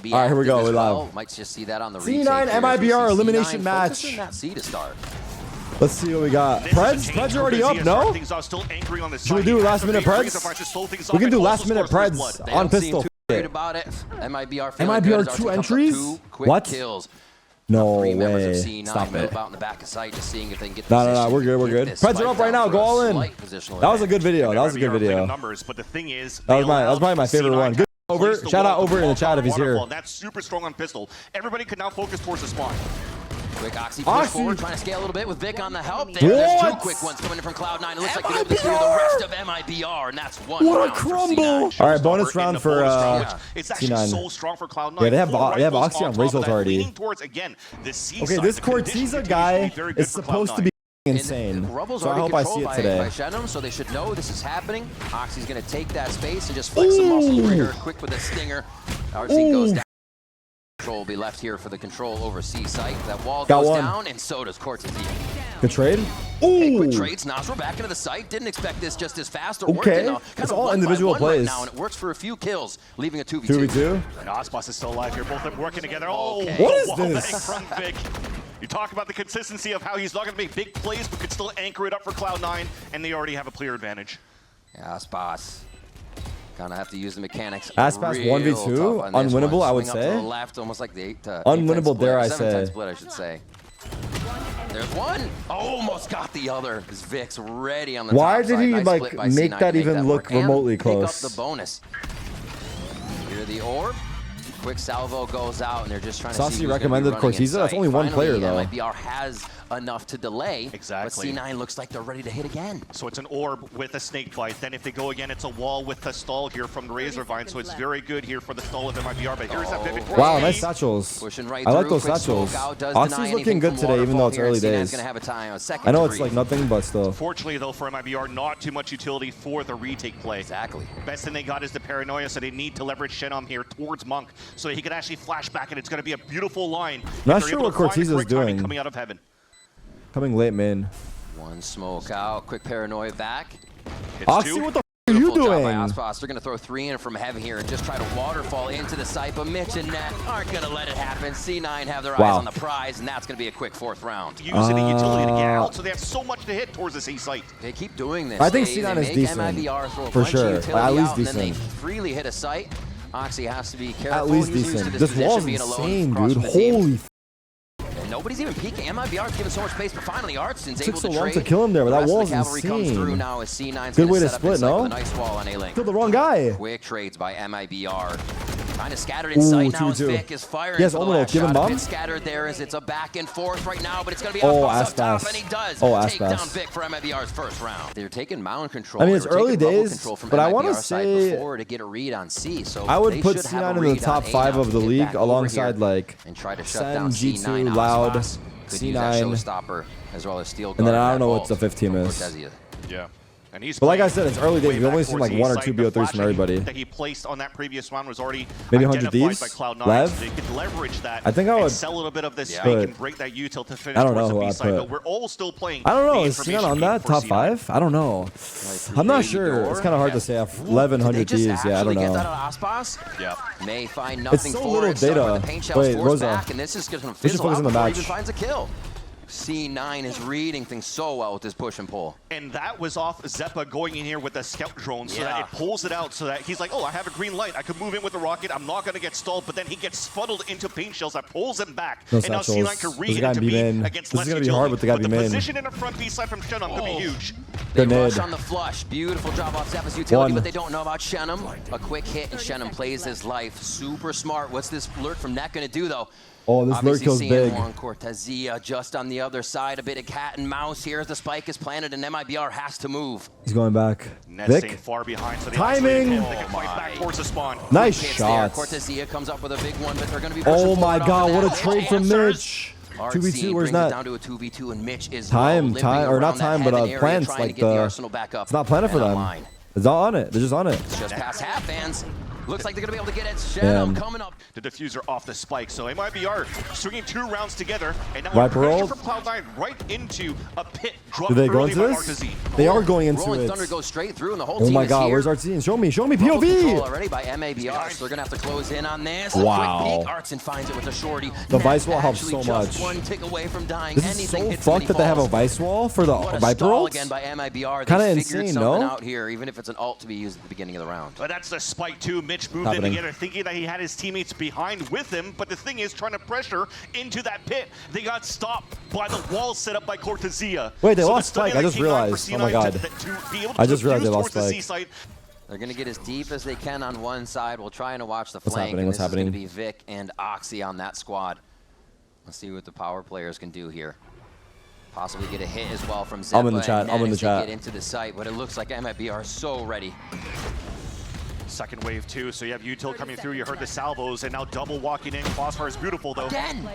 be all right, here we go. as We well. live. Might just see that on the C9 MIBR elimination match. Focus on that C to start. Let's see what we got. Preds are already up, no? Should we do last minute Preds? We can do last minute Preds on pistol. About it. MIBR 2 entries? What? Kills. No Three members of way. C9 Stop it. move out in the back of sight, just seeing if they can get No, we're good, we're good. Preds are up right now, go all in. That was a good video, that was a good video. That was probably my favorite one. Good over, shout out over in the chat if he's here. That's super strong on pistol. Everybody can now focus towards the spawn. Quick Oxy push forward, trying to scale a little bit with Vic on the help there. There's two quick ones coming in from Cloud9. It looks like they're able to clear the rest of MIBR, and that's one What a round crumble! for All right, bonus round for It's actually C9. so strong for Cloud9. Yeah, they have Oxy on Razor already. Okay, this Corteza guy is supposed to be insane. So I hope I see it today. So they should know this is happening. Oxy's going to take that space and just flex some muscles right here quick with a stinger. RC goes down. Control will be left here for the control over C site. That wall goes down, and so does Cortez. Good trade. Okay, quick trades. Nasr back into the site. Didn't expect this just as fast or okay. working. It's all individual plays. Right now, and it works for a few kills, leaving a 2v2. 2v2? And ASPAS is still alive here. Both of them working together. Oh, what is this? From Vic. You talk about the consistency of how he's not going to make big plays, but could still anchor it up for Cloud9, and they already have a clear advantage. Yeah, ASPAS. Gonna have to use the mechanics. ASPAS 1v2? Unwinnable, I would say. Left, almost like the 8 to unwinnable, dare I say. Split, I should say. There's one. Almost got the other. Because Vic's ready on the Why top did he nice like make that even look remotely close? Pick up the bonus. Here the orb. Quick salvo goes out, and they're just trying to see Saucy recommended Corteza. That's only one player though. MIBR has enough to delay. Exactly. But C9 looks like they're ready to hit again. So it's an orb with a snake bite. Then if they go again, it's a wall with a stall here from the Razorvine. So it's very good here for the stall of MIBR. But here's that vivid. Wow, nice satchels. Pushing right I like through. those satchels. Oxy's looking anything good from today, even though it's Waterfall early here. days. Gonna have a time, a second I know to it's breathe. like nothing, but still. Fortunately, though, for MIBR, not too much utility for the retake play. Exactly. Best thing they got is the paranoia, so they need to leverage Shenom here towards Monk, so he can actually flash back, and it's going to be a beautiful line. Not sure what Corteza is doing. Coming out of heaven. Coming late, man. One smoke out. Quick paranoia back. Oxy, what the f are you doing? ASPAS. They're going to throw 3 in from heaven here and just try to waterfall into the site, but Mitch and Nat aren't going to let it happen. C9 have their eyes on the prize, and that's going to be a quick 4th round. Using the utility to get out, so they have so much to hit towards the C site. They keep doing this. I think C9 is decent. MIBR throw a for bunch sure. of At least out, and then they decent. freely hit a site. Oxy has to be careful. At least He's used to decent. this This wall's position, being alone insane, across dude. from the team. Holy f. And nobody's even peeking. MIBR's given so much space, but finally Artston's able to so long trade. to kill him there, but that The wall's rest of the cavalry comes through insane. now as C9's Good way to set up split, inside no? with a nice wall on A-Link. Killed the wrong guy. Quick trades by MIBR. Kind of scattered in sight now as 2-2. Vic is firing. Yes, for the Omino, last give him shot. bomb. A bit scattered there as it's a back and forth right now, but it's going to be Oh, ASPAS up top, ASPAS. and he does take ASPAS. down Vic for MIBR's first round. They're taking mound control. I mean, it's They were early taking bubble days, control from but I want to MIBR side say before to get a read on C. So I would they put should have C9 a in the read top on A 5 now of the to get league back over alongside here like and try to shut Sen, down G2, C9. Loud, ASPAS could use that C9, showstopper as well as Steel and then Guard I don't that know ball what the 5th team is. Cortezia. Yeah. And he's But like I said, it's early days. We've only seen like 1 or 2 BO3s from everybody. That he placed on that previous round was already Maybe 100 identified Ds? by Cloud9, Lev? so they could leverage that. I think I would and sell a little bit of this put- and break that util to finish I don't towards know the who B I'd side. put. But we're all still playing. I don't know. the Is C9 information on game that for top C9. 5? I don't know. I'm not sure. It's kind of hard to say. 1100 Did they Ds. just Yeah, I don't actually get that know. out of ASPAS? Yeah. May find nothing so for little it. Started data. with the paint shells, Wait, forced Rosa. back, and this is just going to We should fizzle focus out on the before he match. even finds a kill. C9 is reading things so well with this push and pull. And that was off Zeppa going in here with a scout drone so that it pulls it out so that he's like, oh, I have a green light. I could move in with the rocket. I'm not going to get stalled. But then he gets fuddled into paint shells that pulls him back. No and now satchels. C9 can There's read a guy into in B B-main. against This less is gonna be utility. hard with the guy But the B-main. position in the front B side from Shenom could be huge. They Good rush mid. on the flush. Beautiful drop off Zeppa's utility, One. but they don't know about Shenom. A quick hit, and Shenom plays his life. Super smart. What's this lurk from Net going to do, though? Oh, this lurk Obviously kills seeing big. Juan Cortezia just on the other side. A bit of cat and mouse here as the spike is planted, and MIBR has to move. He's going back. Net staying Vic. far behind, so they Timing. They can fight back towards the spawn. Nice Hits shot. there. Cortezia comes up with a big one, but they're going to be Oh pushing my forward God! off What of a that. trade from Answers. Mitch. RC 2v2. Where's brings it that? down to a 2v2, and Mitch is Time, limping or not around that time, but heaven area plans trying like to get the the. Arsenal back up It's not planning for and them. online. It's not on it. They're just on it. It's just past half, fans. Looks like they're going to be able to get it. Shadow Damn. coming up. The diffuser off the spike. So MIBR swinging 2 rounds together. And now Viper pressure roll. from Cloud9 right into a pit. Drop Do they go early into by this? Artazine. They are going into Rolling it. Thunder goes straight through, and the whole Oh team my is god, here. where's Artazine? Show me Control POV. already by MIBR, so they're gonna have to close in on this. Wow. Quick peek. Artson finds it with a shorty. The Net Vice wall helps actually so just much. one tick away from dying. This is Anything so hits him and fucked he that they have a falls. Vice wall for the What a Viper stall ults. again by MIBR. Kinda They figured insane, something no? out here, even if it's an ult to be used at the beginning of the round. But that's the spike too. Mitch moved Happening. in together thinking that he had his teammates behind with him, but the thing is trying to pressure into that pit. They got stopped by the wall set up by Cortezia. Wait, they So lost the study spike. I that just came out for realized. Oh C9 my god. to be able to I just realized they defuse lost towards the spike. C site. They're going to get as deep as they can on one side. We'll try and watch the flank. happening? What's This happening? is going to be Vic and OXY on that squad. Let's see what the power players can do here. Possibly get a hit as well from Zeppa. I'm in the chat. And I'm in the as they chat. Get into the site, but it looks like MIBR is so ready. Second wave too, so you have Util coming through, you heard the salvos, and now double walking in. Crossfire is beautiful though. Again!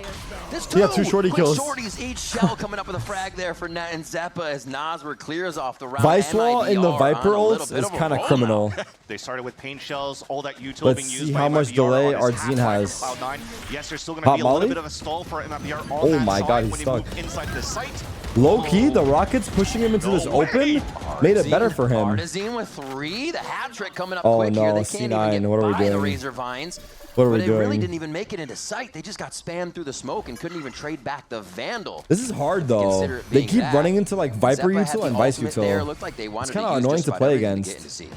This Yeah, 2 shorty quick kills. shorties, each shell coming up with a frag there for Net and Zeppa as Noswer clears off the round. Vice wall in the MIBR Viper on a little ults bit is of a kind of roll criminal. They started with pain shells, all that Util Let's being used see by how much MIBR delay on his Artazine half-life has. with Cloud9. Yes, there's still going Hot to be a little molly? bit of a stall for MIBR on Oh that my side god, he's when stuck. they move inside the site. Low key, the Rockets pushing him into this No way. open made it better for him. Artazine with 3, the hat trick coming up Oh quick here. no, They can't C9, even get what are we by the doing? Razor Vines. What are we but they really doing? didn't even make it into sight. They just got spammed through the smoke and couldn't even trade back the Vandal. This is hard though. Consider it They being keep that. running into like Viper Zeppa had util the and Vice ultimate there. util. Looked like they wanted kinda to use annoying just to about play everything to against. get into C.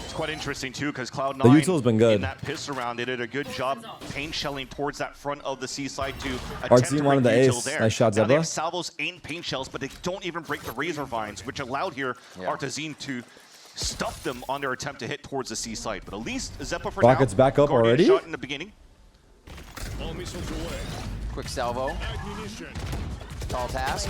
It's quite interesting too, because Cloud9 The util's been good. in that pistol round, they did a good job pain shelling towards that front of the C side to attempt Artazine to wanted break the util ace. there. Nice shot, Now they Zeppa. have salvos and pain shells, but they don't even break the Razor Vines, which allowed here Artazine to stuff them on their attempt to hit towards the C site. But at least Zeppa for Rockets now. back up Guardian already? shot in the beginning. Quick salvo. Tall task.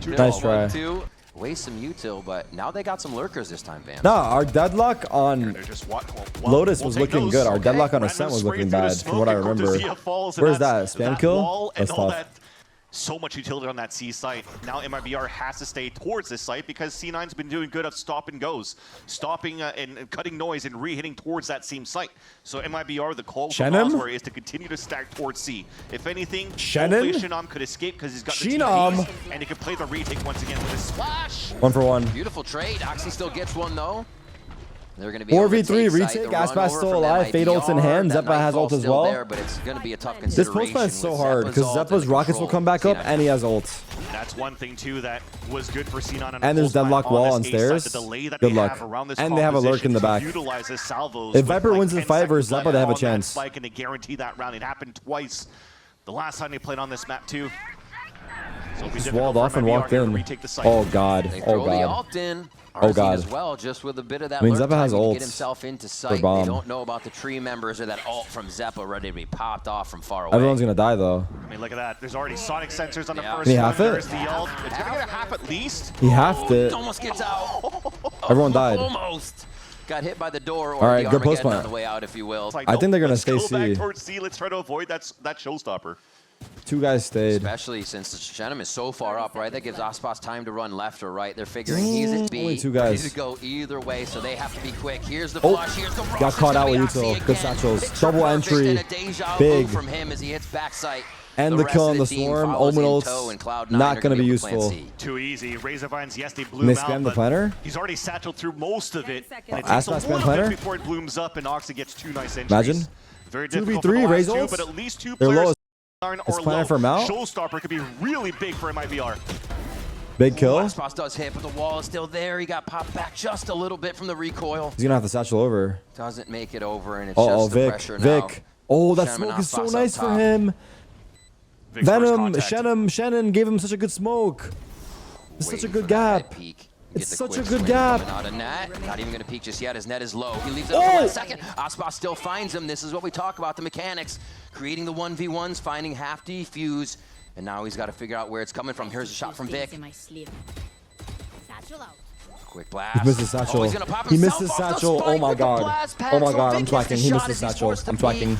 Nice try. 2. Waste some util, but now they got some lurkers this time, Vance. No, our deadlock on They're just Lotus we'll was take looking those. good. Our deadlock on Random Ascent was spray looking through the bad smoke from what I and remember. Cortezia falls, and Where's that's- that? Spam kill? wall That's and all tough. that. So much utility on that C site. Now MIBR has to stay towards this site because C9's been doing good at stop and goes. Stopping and cutting noise and re-hitting towards that same site. So MIBR, the call from Shannon? Osware is to continue to stack towards C. If anything, Shannon? hopefully Shinam could escape because he's got the Shinam. TPs, and he can play the retake once again with a splash. 1 for 1. Beautiful trade. Oxy still gets one, though. They're going to be able to 4v3 take retake. site, the run ASPAS over still from alive. Fade ults in MIBR. hand. That Zeppa has Nightfall's ult as still well. there, but it's going to be a tough This consideration postman is so with hard Zeppa's because ult Zeppa's and rockets will control. come back up C9. and he has ult. That's one thing too that was good for C9 And there's deadlock wall on this A side, stairs. the delay that Good they luck. have around this And they have a lurk in the back. Utilize his salvos If with Viper like wins this 10 fight versus seconds Zeppa, they have a left on that chance. spike, and they guarantee that round. It happened twice. The last time they played on this map too. So it'll be Just difficult walled for off and MIBR walked here to in. retake the site. Oh god. They Oh throw the god. ult in. Oh, Artazine God. as well, just with a bit of that I mean, lurk Zeppa has time to ults get himself into sight. bomb. They don't know about the tree members or that ult from Zeppa ready to be popped off from far away. Everyone's gonna die though. I mean, look at that. There's already sonic sensors on the Yeah. first Can he one. half it? There's the ult. It's gonna get a half at least. He halved it. Almost gets out. Everyone died. Almost. Got hit by the door or All right, the good post Armageddon plant. on the way out, if you will. It's like, I think they're gonna let's stay go C. back towards C. Let's try to avoid that showstopper. 2 guys stayed. Especially since Shannon is so far up, right? That gives ASPAS time to run left or right. They're figuring he's at B. Only 2 Ready guys. to go either way, so they have to be quick. Here's the Oh, flush. Here's the rush. got It's caught gonna out be with Oxy util. again. Good satchels. Picture Double perfect entry. and a deja vu Big. from him as he hits backside. And the rest kill of on the team swarm. follows Omen in ults, tow, and Cloud9 not are gonna be able to plant useful. C. Too easy. Razor Vines, yes, they blew And they him out, spammed the but planner? he's already satcheled through most of it. And it ASPAS takes a spam little planner? bit before it blooms up, and Oxy gets 2 nice entries. Imagine. Very 2v3, difficult for the last Raze 2, ults? but at least 2 They're players low. or Is planner low. for him out? Showstopper could be really big for MIBR. Big kill. ASPAS does hit, but the wall is still there. He got popped back just a little bit from the recoil. He's gonna have to satchel over. Doesn't make it over, and it's Oh, just the Vic. pressure now. Vic. Oh, that Shannon smoke is so ASPAS up nice for top. him. Vic's first Venom, contact. Shannon gave him such a good smoke. It's such a Waiting good for that gap. peek. It's Get the such a quick good swing gap. coming out of net. Not even going to peek just yet. His net is low. He leaves it Oh! up for 1 second. ASPAS still finds him. This is what we talk about, the mechanics. Creating the 1v1s, finding half defuse. And now he's got to figure out where it's coming from. Here's a shot from Vic. Quick blast. He missed his satchel. Oh, he's gonna pop He missed himself his off the satchel. Oh spike my with the god. blast pad. Oh my So god, Vic I'm hits twacking. the He missed shot his as he's satchel. forced to I'm peek. twacking.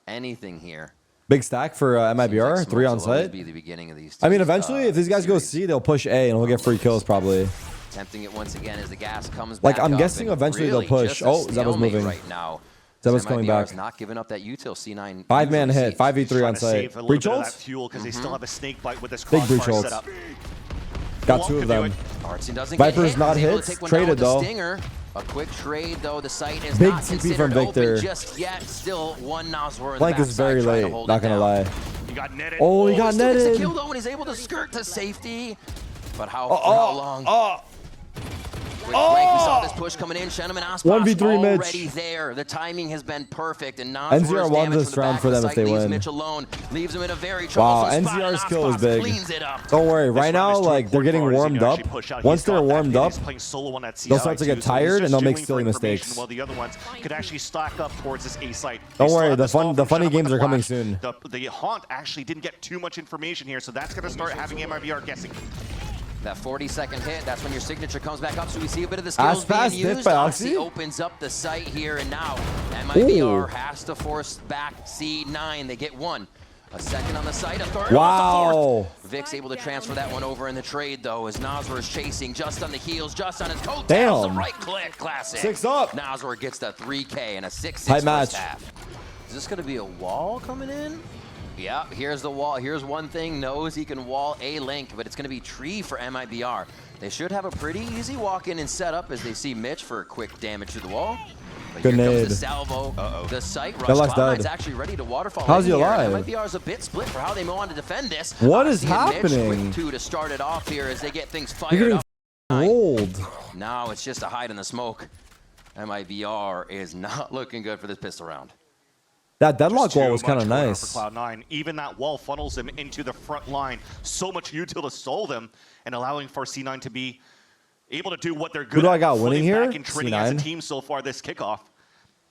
Anything here. Big stack for MIBR. Seems like 3 on smokes will always site. be the beginning of these I mean, two, eventually, if these guys go series. C, they'll push A and we'll get free kills probably. Attempting it once again as the gas comes Like, back I'm up, guessing and eventually they'll really push. just a Oh, Zeppa's stalemate moving. right now. Deva's coming back. Not giving up that util. C9. 5-man hit. 5v3 on site. Breach ult? Fuel because they still have a snake bite with this big breach ult. Got 2 of them. Viper's not hit. Traded though. A quick trade though. The site is big not TP from Victor. Just yet. Still one Nazwar. Flank is very late. Not gonna lie. He got netted. Oh, he got netted. Gets the kill though, and he's able to skirt to safety. But how long? Quick break. We saw this push coming in. Shenum and ASPAS 1v3 already there. The timing has been perfect, and NZR won this round for them if they win. Mitch alone leaves him in a very wow, troublesome spot. NZR's kill is big. Cleans it up. Don't worry. Right now, like they're getting warmed up. Once they're warmed up, they'll start to get tired and they'll make silly mistakes. While the other ones could actually stack up towards this A site. Don't worry. The funny games are coming soon. The Haunt actually didn't get too much information here, so that's going to start having MIBR guessing. That 40-second hit, that's when your signature comes back up, so we see a bit of the skills ASPAS being used. by OXY opens up the site here, and now MIBR has to force back C9. They get 1. A second on the site, a third. Wow. Vic's able to transfer that one over in the trade, though, as Nazwar is chasing just on the heels, just on his coattails. Damn. The right click, classic. 6 up. Nazwar gets the 3K and a 6-6 Tight match. first half. Is this going to be a wall coming in? Yeah, here's the wall. Here's one thing. Knows he can wall a link, but it's going to be tree for MIBR. They should have a pretty easy walk-in and setup as they see Mitch for quick damage to the wall. But good here nade. comes the salvo. The site rush. Cloud9's actually ready to waterfall. How's he alive? MIBR is a bit split for how they want to defend this. What is happening? Mitch, quick 2 to start it off here as they get things fired You're getting up. rolled. Now it's just a hide in the smoke. MIBR is not looking good for this pistol round. That deadlock wall was kind of nice. For Cloud9. Even that wall funnels him into the front line. So much util to stall them and allowing for C9 to be able to do what they're good Who do at. I got winning here? C9 as a team so far this kickoff.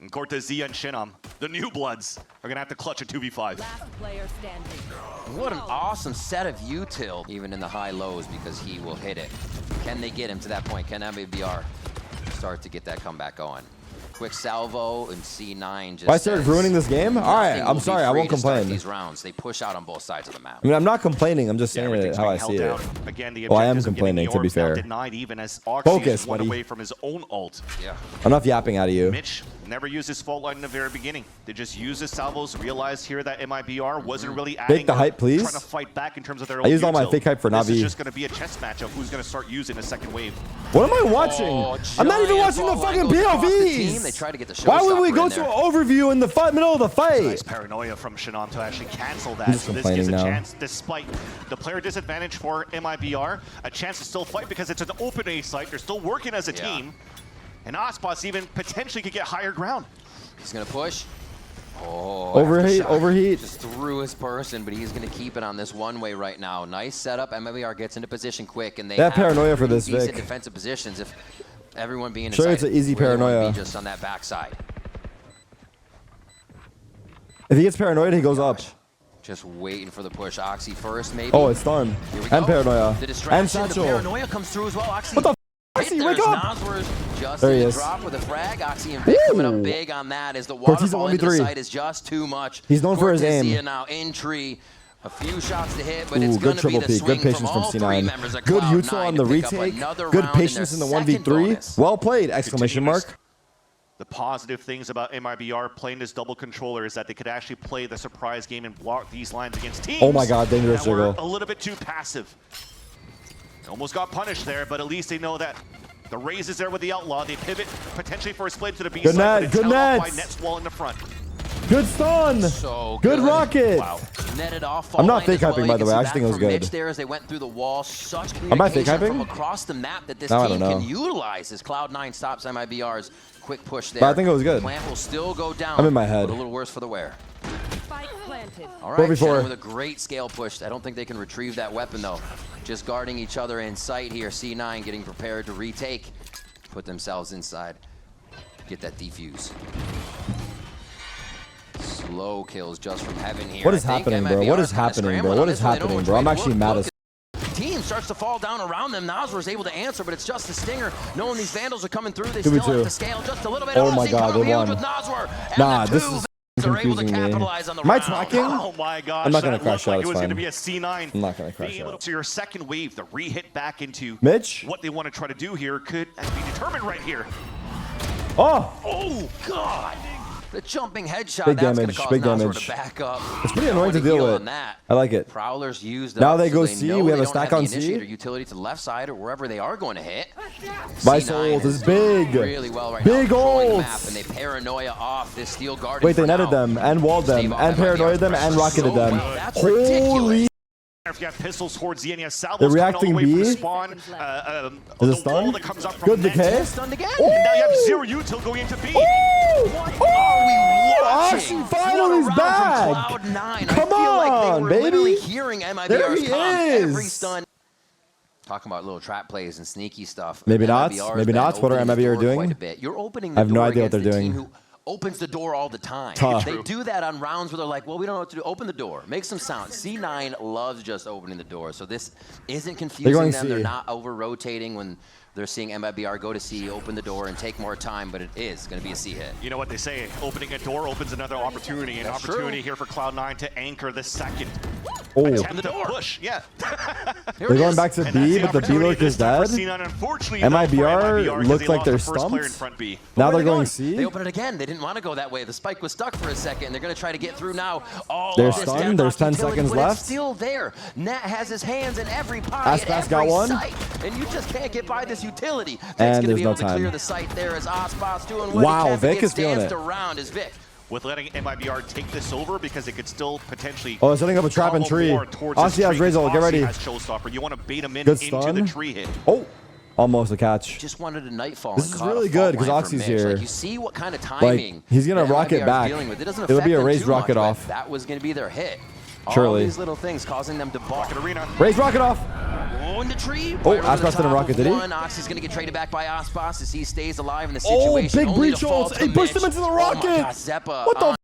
And Cortezia and Shinam, the new bloods, are going to have to clutch a 2v5. Last player standing. What an awesome set of util, even in the high lows, because he will hit it. Can they get him to that point? Can MIBR start to get that comeback going? Quick salvo and C9 just. I started ruining this game. All right, I'm sorry. I won't complain. These rounds, they push out on both sides of the map. I mean, I'm not complaining. I'm just saying it how I see it. Again, well, I am complaining, to be fair. Denied even as OXY Focus, one buddy. away from his own ult. Yeah. Enough yapping out of you. Mitch never used his fault line in the very beginning. They just used his salvos, realized here that MIBR wasn't really adding. Fake the hype, please. Trying to fight back in terms of their own I used all my util. fake hype for Navi. This is just going to be a chess match of who's going to start using the second wave. What am I watching? Oh, I'm not even watching the fucking POVs. They try to get the Why would we go to an overview in the middle of the fight? Nice paranoia from Shinam to actually cancel that. He's So this gives a now. chance, despite the player disadvantage for MIBR, a chance to still fight because it's an open A site. They're still working as a team. And ASPAS even potentially could get higher ground. He's going to push. Oh, overheat. Just threw his person, but he's going to keep it on this one-way right now. Nice setup. MIBR gets into position quick, and they have paranoia for this decent Vic. defensive positions. If everyone being Sure, inside, it's an easy where they wanna paranoia. be just on that backside. If he gets paranoid, he goes up. Just waiting for the push. OXY first, maybe. Oh, it's done. Here we And go. paranoia. The distraction, And the satchel. paranoia comes through as well. OXY. What the f? Hit OXY, there wake as up! Nazwar's just There he in the is. drop with a frag. OXY and Vic coming up big on that as the waterfall into the 1v3. site is just too much. He's known for his aim. Cortezia now in tree. A few shots to hit, but Ooh, it's going good to be triple the peek. swing Good patience from from all three C9. members of Good Cloud9 util on to the pick up retake. another Good round in patience in their the second 1v3. bonus. Well played! Exclamation mark. The positive things about MIBR playing this double controller is that they could actually play the surprise game and block these lines against teams. Oh my god, dangerous that were jiggle. a little bit too passive. Almost got punished there, but at least they know that the raise is there with the outlaw. They pivot potentially for a split to the B Good side, net, but it's good held off nets. by Nets wall in the front. Good stun. So good rocket. Wow. Netted off. I'm not line fake as well. hyping, You by the can way. see I just think it back was from good. Mitch there as they went through the wall. Such Am I fake communication hyping? from across the map that this No, I team don't know. can utilize as Cloud9 stops MIBR's quick push there. But I think it was good. Plant will still go down. I'm in my head. But a little worse for the wear. Spike planted. All right, 4v4. Shannon with a great scale push. I don't think they can retrieve that weapon though. Just guarding each other in sight here. C9 getting prepared to retake. Put themselves inside. Get that defuse. Slow kills just from heaven here. What is I think happening, bro? MIBR What is kinda happening, bro? scrambling What on is this one. They don't happening, know bro? I'm which way actually to mad look. as Team starts to fall down around them. Nazwar is able to answer, but it's just the stinger. Knowing these vandals are coming through, they 2v2. still have to scale just a little bit. Oh my god, they won. With Nazwar, and Nah, the this two is are able to confusing me. capitalize on the Am I round. talking? Oh my gosh. I'm not gonna that crash looked like out, it it's was going to fine. be a C9. I'm not gonna crash Being able out. to your second wave, the re-hit back into Mitch? what they want to try to do here could be determined right here. Oh! Oh, God! The jumping headshot, Big that's damage, gonna cause big Nashor damage. to back up. It's pretty annoying to deal with. I like it. Prowlers used Now up, they so go C. know We have they a don't stack the on C. initiator utility to the left side or wherever they are going to hit. My C9 soul is big. really well right Big now, controlling the ults. map, and they paranoia off this steel guardian. Wait, they for netted now. them and walled them Stave off and paranoid them and rocketed so them. well. That's Holy. ridiculous. If you have pistols towards the end, you have salvos They're coming reacting all the way from B? the spawn. Is it The stun? wall that comes up from Good net. decay. Stunned again. Oh. And now you have 0 util going into B. What are we watching? Oxy finally is What a round back. from Cloud9. Come I feel like they on, were baby. literally hearing MIBR's There he comms is. every stun. Talking about little trap plays and sneaky stuff. Maybe not. MIBR's Maybe been not. What are opening the MIBR door doing? quite a bit. You're opening the I have no door idea what against they're the team doing. who opens the door all the time. Tough. They do that on rounds where they're like, well, we don't know what to do. Open the door. Make some sound. C9 loves just opening the door. So this isn't confusing going them. C. They're not over-rotating when they're seeing MIBR go to C, open the door, and take more time, but it is going to be a C hit. You know what they say, opening a door opens another opportunity. An That's opportunity true. here for Cloud9 to anchor the second. Oh. Attempt to push, yeah. Here They're it going is. back to And B, that's but the B opportunity lurk is this time dead. for C9. Unfortunately, MIBR though, for looked they like lost they're the first player in stumped. front B. Now Where they're are they going going? C. They open it again. They didn't want to go that way. The spike was stuck for a second. They're going to try to get through now. All They're of this stunned. deadlock There's 10 utility, seconds but left. It's still there. Nat has his hands in every pie ASPAS at got every one. site, and you just can't get by this utility. Vic's And going to there's be no able to clear time. the site there as ASPAS doing what Wow, he can. Vic Gets is feeling danced it. around as Vic. With letting MIBR take this over because it could still potentially. Oh, they're setting up a trap and come tree. more towards Oxy this has tree, Razor. 'cause Get ready. Oxy has Showstopper. You want to bait him in Good into stun. the tree hit. Oh, almost a catch. Just wanted a nightfall. This and is caught a really fault good 'cause line Oxy's from Mitch. here. Like, you see what kind of timing. he's gonna that rocket MIBR 's back. dealing with. It doesn't It'll affect be a them raised too much, rocket but off. That was going to be their hit. All Surely. these little things causing them to balk. Arena. Raise rocket off. Oh, in the tree. Oh, right over the ASPAS didn't top rocket, of did he? one. Oxy's going to get traded back by ASPAS as he stays alive in the Oh, situation. big Only breach to fall ults. to He pushed Mitch. him into the Oh my rocket. God, Zeppa What the on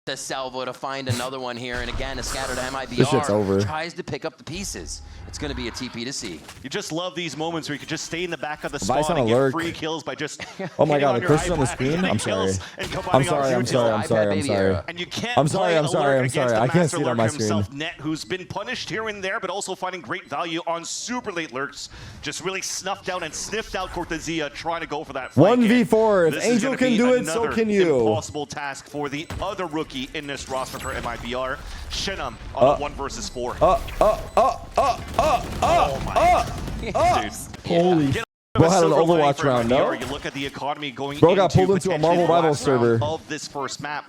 to Salvo to find another one here, and again, a scattered MIBR. This shit's over. Tries to pick up the pieces. It's going to be a TP to C. You just love these moments where you can just stay in the back of the Vice spawn on and get alert. free kills by just. Oh my hitting God, on the your cursor on the iPad, screen? getting I'm kills, sorry. and I'm combining sorry, on I'm util. sorry, I'm sorry, I'm sorry. And you can't I'm sorry, play I'm sorry, alert I'm against sorry. the I can't master see it on lurker my screen. himself, Net, who's been punished here and there, but also finding great value on super late lurks. Just really snuffed out and sniffed out Cortezia, trying to go for that flank. 1v4. If This is Angel gonna can be do it, so another can you. Impossible task for the other rookie in this roster for MIBR, Shinam, on a 1 versus 4. Dude. Holy. Get Bro had an silver lining Overwatch for round, MIBR. no? You look at the economy going Bro got into pulled into a potentially Marvel the Rivals last round server. of this first map.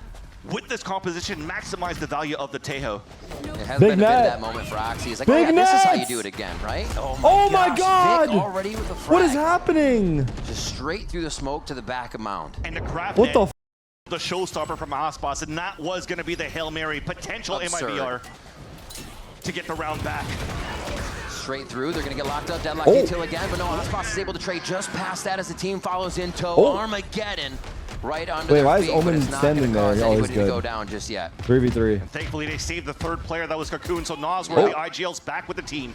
With this composition, maximize the value of the Tejo. It has Big been a bit of net. that moment for Oxy. It's like, Big oh yeah, this is how you net. do it again, right? Oh my gosh, God. Vic already with the frag. What is happening? Just straight through the smoke to the back of Mound. And the grab What the? the showstopper from ASPAS, and that was going to be the Hail Mary potential Absurd. MIBR to get the round back. Straight through, they're going to get locked up, deadlock Oh. util again, but no, ASPAS is able to trade just past that as the team follows in tow. Oh. Armageddon right under Wait, their why is feet, but Omen it's not standing gonna cause there? Oh, he's anybody to good. go down just yet. 3v3. Thankfully, they saved the third player. That was Cocoon, so Nas were the IGL's back with the team.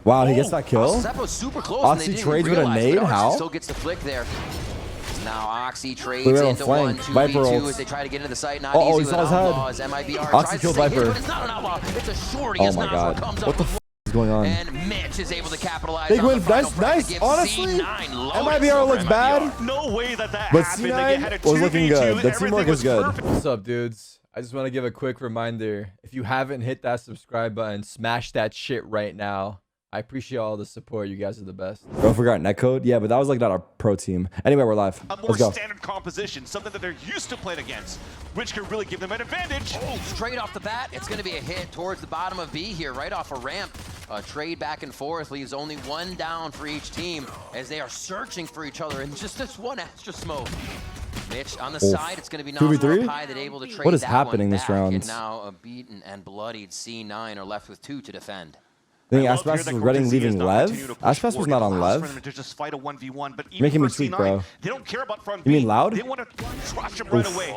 Wow, he gets that kill? Zeppo's super close, Oxy and they didn't trades even with a realize, nade? but Oxy How? still gets the flick there. Now Oxy trades Wait, we have a into flank. 1, 2v2 Viper ults. as they try to get into the site. Not Uh-oh, easy he with saw his head. Outlaws. MIBR Oxy tries to killed stay hit, Viper. but it's not an outlaw. It's a shorty Oh as my Nasr God. comes What up the with f is going on? and Mitch is able to capitalize Big on win. the final Nice, break to nice. give Honestly, C9 loaded MIBR over looks MIBR. bad. No way that But happened. They had a C9 was looking 2v2. good. The Everything teamwork was is good. perfect. What's up, dudes? I just want to give a quick reminder. If you haven't hit that subscribe button, smash that shit right now. I appreciate all the support. You guys are the best. Bro, forgot netcode. Yeah, but that was like not our pro team. Anyway, we're live. A more Let's go. standard composition, something that they're used to playing against, which could really give them an advantage. Straight off the bat, it's going to be a hit towards the bottom of B here, right off a ramp. A trade back and forth leaves only one down for each team as they are searching for each other and just this one extra smoke. Mitch on the side, it's going to be 2v3? High that able to trade What is that happening one this back, round? And now a beaten and bloodied C9 are left with 2 to defend. I think I love to hear ASPAS that was Reading Cortezia leaving is not Lev. continuing to push ASPAS was forward. not It on allows for Lev. them to just fight a 1v1, but even Making me for tweak, C9, bro. They don't care about front You mean B. loud? They want to trash him right away.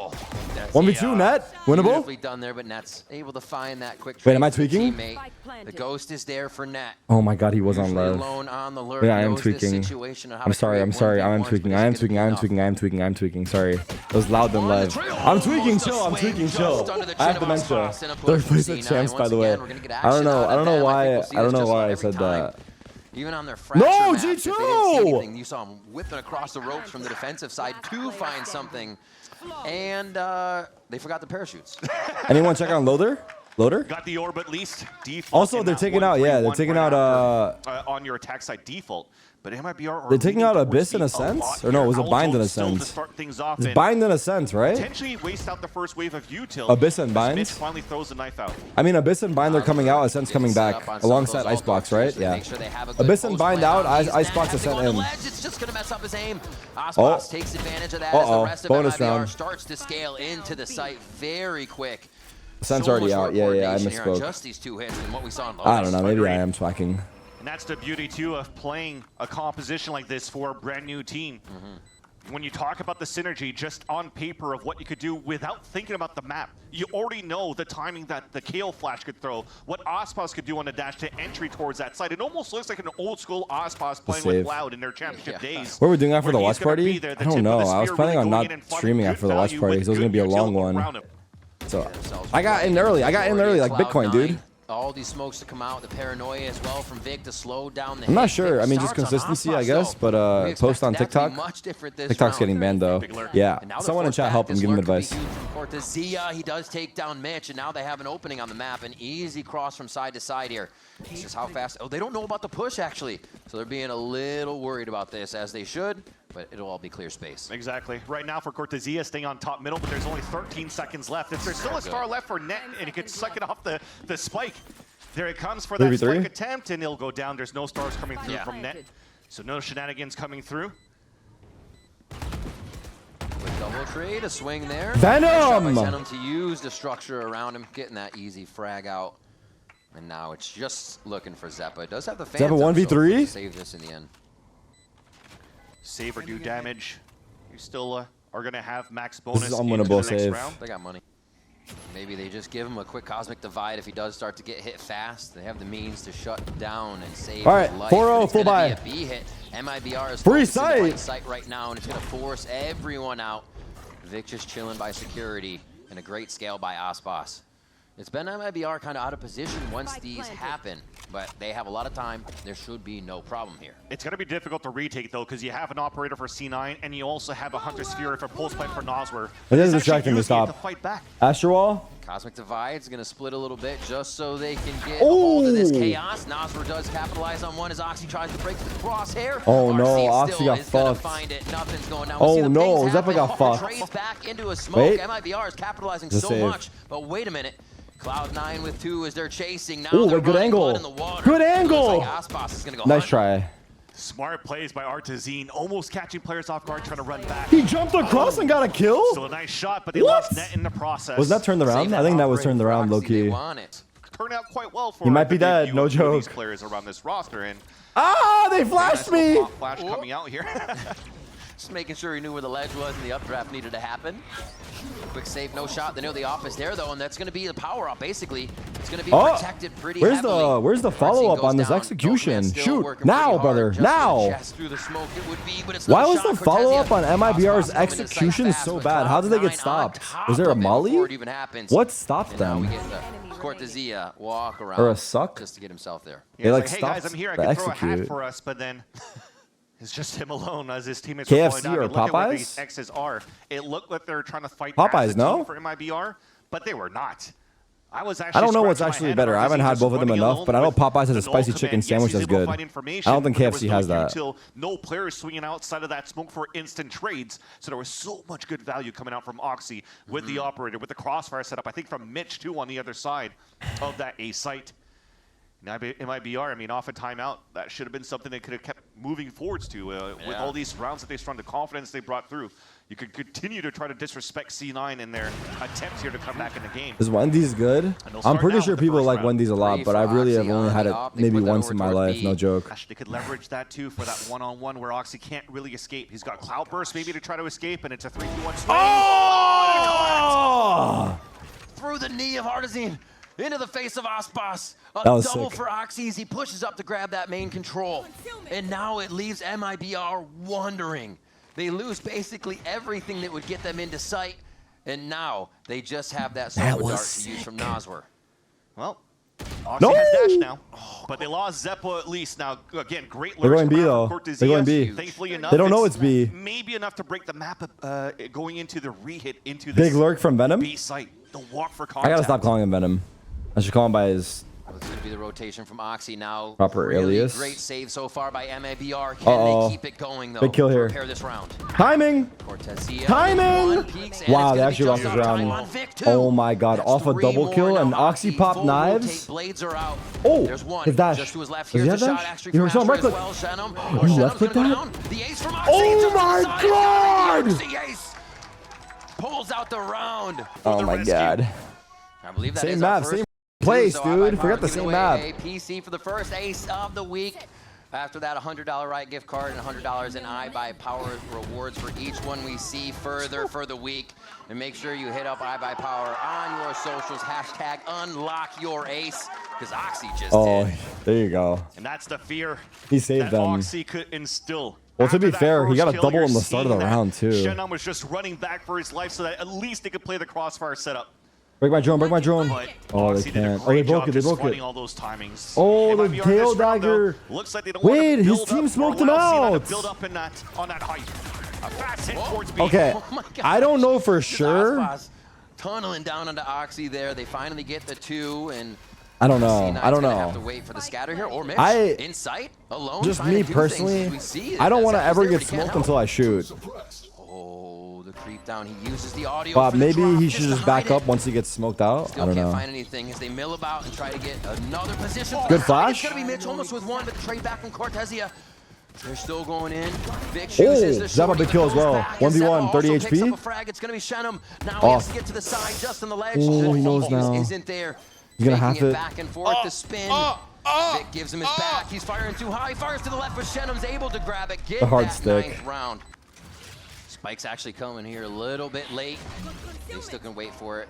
1v2 net. Winnable. Beautifully done there, but Net's able to find that quick Wait, trade am I for the tweaking? teammate. The ghost is there for Net. Oh my God, he was on Usually Lev. alone on the lurk, Yeah, I am knows this tweaking. situation and how I'm to sorry, create I'm sorry, 1v1s, I'm but tweaking, it's I am gonna tweaking, be I am enough. tweaking, I am tweaking, I am tweaking. Sorry. It was loud than Lev. I'm tweaking, chill, I'm tweaking, chill. I have dementia. Third place at champs, by the way. I don't know why I said that. Even on their fracture No, maps, if they didn't see G2! anything, you saw them whipping across the ropes from the defensive side to find something. and they forgot the parachutes. Anyone check on Loader? Got the orb at least. Default Also, they're taking out, yeah, they're taking out on your attack side default. But MIBR they're taking out Abyss in a sense? Or no, it was a Bind in a sense. It's Bind in a sense, right? Potentially waste out the first wave of util. Abyss and Bind? Mitch finally throws the knife out. I mean, Abyss and Bind are coming out, Ascent's coming back. Alongside Icebox, right? Yeah. Abyss and Bind out, Icebox Ascent in. It's just gonna mess up his aim. ASPAS takes advantage of that as the rest of bonus MIBR round. starts to scale into the site very quick. Ascent's already out. Yeah, I misspoke. Just these 2 hits and what we saw in I don't know, maybe I am swacking. And that's the beauty, too, of playing a composition like this for a brand new team. When you talk about the synergy just on paper of what you could do without thinking about the map, you already know the timing that the KO flash could throw, what ASPAS could do on a dash to entry towards that side. It almost looks like an old school ASPAS playing with Cloud in their championship days. What are we doing after the watch party? I don't know. I was planning on not streaming after the watch party because it was going to be a long one. So I got in early. like Bitcoin, dude. All these smokes to come out, the paranoia as well from Vic to slow down the I'm not sure. I mean, just consistency, I guess. But post on TikTok. TikTok's getting banned, though. Yeah. Someone in chat help him, give him advice. He does take down Mitch, and now they have an opening on the map. An easy cross from side to side here. This is how fast. Oh, they don't know about the push, actually. So they're being a little worried about this, as they should. But it'll all be clear space. Exactly. Right now for Cortezia staying on top middle, but there's only 13 seconds left. If there's still a star left for Net, and he could suck it off the spike. There it comes for that spike attempt, and it'll go down. There's no stars coming through from Net. So no shenanigans coming through. With double trade, a swing there. Venom! Sent him to use the structure around him, getting that easy frag out. And now it's just looking for Zeppa. It does have the Phantom, Zeppa 1v3? So save this in the end. Save or do damage. You still are going to have max bonus. This is unwinnable save. They got money. Maybe they just give him a quick Cosmic Divide if he does start to get hit fast. They have the means to shut down and save his life. 4-0, full buy. A B hit. MIBR is free site right now, and it's going to force everyone out. Vic just chilling by security, and a great scale by ASPAS. It's been MIBR kind of out of position once these happen, but they have a lot of time. There should be no problem here. It's going to be difficult to retake, though, because you have an operator for C9, and you also have a Hunter Sphere for pulse plant for Noswer. It is distracting to stop. Astrowall. Cosmic Divide's going to split a little bit just so they can get a hold of this chaos. Noswer does capitalize on one as Oxy tries to break the crosshair. Oh no, Oxy got fucked. Find it. Nothing's going down. Oh no, Zeppa got fucked. Trades back into a smoke. MIBR is capitalizing so much, but wait a minute. Cloud9 with 2 as they're chasing. Now they're good angle. Good angle. Like ASPAS is gonna go nice try. Smart plays by Artezine, almost catching players off guard, trying to run back. He jumped across and got a kill? Still a nice shot, but they lost Net in the process. Was that turned around? I think that was turned around low-key. Turned out quite well for he might be dead, no joke. These players around this roster. And they flashed me! Flash coming out here. Just making sure he knew where the ledge was and the updraft needed to happen. Quick save, no shot. They know the off is there though, and that's going to be the power up. Basically, it's going to be protected pretty heavily. Where's the follow up on this execution? Shoot now, brother, now! Why was the follow up on MIBR's execution so bad? How did they get stopped? Was there a molly? What stopped them? Cortezia walk around or a suck just to get himself there. They like, hey guys, I'm here. I can throw a hat for us, but then. It's just him alone as his teammates KFC are or look at where Popeyes? these X's are. It looked like they were trying to fight Popeyes, no? for MIBR, but they were not. I don't know what's actually better. I haven't had both of them enough, but I know Popeyes has a spicy chicken sandwich that's good. I don't think KFC has that. No players swinging outside of that smoke for instant trades, so there was so much good value coming out from Oxy with the operator, with the crossfire setup. I think from Mitch too on the other side of that A site. Now, MIBR, I mean, off a timeout, that should have been something they could have kept moving forwards to. With all these rounds that they strung, the confidence they brought through. You could continue to try to disrespect C9 in their attempts here to come back in the game. Is Wendy's good? I'm pretty sure people like Wendy's a lot, but I really have only had it maybe once in my life, no joke. Actually, they could leverage that too for that one-on-one where Oxy can't really escape. He's got Cloud Burst maybe to try to escape, and it's a 3-2-1 swing. Oh! Through the knee of Artezine. Into the face of ASPAS. A double for Oxy as he pushes up to grab that main control. And now it leaves MIBR wondering. They lose basically everything that would get them into sight. And now they just have that super dart to use from Noswer. Well, Oxy No! has dash now, but they lost Zeppo at least. Now, again, great They're going lurch B, around though. Cortezia. They're going B. Thankfully enough, They don't know it's B. Maybe enough to break the map going into the re-hit into Big this lurk from Venom. B site. The walk for I contact. gotta stop calling him Venom. I should call him by his It's going to be the rotation from Oxy now. proper Really alias. great save so far by MIBR. Can they keep it going, though? Big kill here. Prepare this round. Timing! Cortezia, Timing! peaks, and Wow, it's they gonna actually be lost just this enough time round. on Vic, too. Oh my god, That's off a 3 double more kill now. and Oxy pop full knives. rotate, blades are out. Oh, There's one. his dash. Just to his left. Does he Here's have the dash? shot. Actually, You from saw him Asher right as click. well. Shenum. You Shenum's left click gonna go that? down. The ace from Oxy. Oh just to the my side. god! The ace pulls out the round. Oh my god. I believe that Same is our map, first same place, so dude. MIBR Forgot the giving same away map. a PC for the first ace of the week. After that, $100 Riot gift card and $100 in iBuyPower rewards for each one we see further for the week. And make sure you hit up iBuyPower on your socials. Hashtag unlock your ace. Because Oxy just did. There you go. And that's the fear He saved that them. Oxy could instill. Well, to After be that fair, he first got a kill, double you're in the start of the seeing that round, too. Shenum was just running back for his life so that at least they could play the crossfire setup. Break my drone, break my drone. But Oh, they Oxy did a can't. Oh, great they broke job it, they just broke finding it. all those timings. Oh, the MIBR tail this round, though, dagger. looks like they don't Wait, want to his build team up smoked or him allow C9 out. to build up in that, on that height. A fast hit towards B. Okay, Oh my God. I don't know for Just sure. ASPAS tunneling down onto Oxy there. They finally get the 2 and I don't know. C9's I don't gonna have to know. wait for the scatter here, or Mitch in sight alone. Just trying me to do personally, things. We see I don't that want to Zeppo's ever there, get but he can't smoked help. until I shoot. Oh, the creep down. He uses the audio. But for the maybe drop he just should to just back hide up it. once he gets smoked out. Still I don't can't know. find anything as they mill about and try to get another position. Good flash. It's gonna be Mitch almost with one, but the trade back from Cortezia. They're still going in. Vic Oh, chooses the Zappa shorty, big kill but as goes well. back, 1v1, and Zappa 30 also picks HP. up a frag. It's gonna be Shenum. Now Oh. he has to get to the side, just on the ledge. Oh, he knows Focus now. Isn't there? He's gonna Making have to- back and forth. The spin. Vic gives him his back. He's firing too high. He fires to the left, but Shenum's able to grab it. Get The hard that stick. 9th round. Spike's actually coming here a little bit late. They still can wait for it.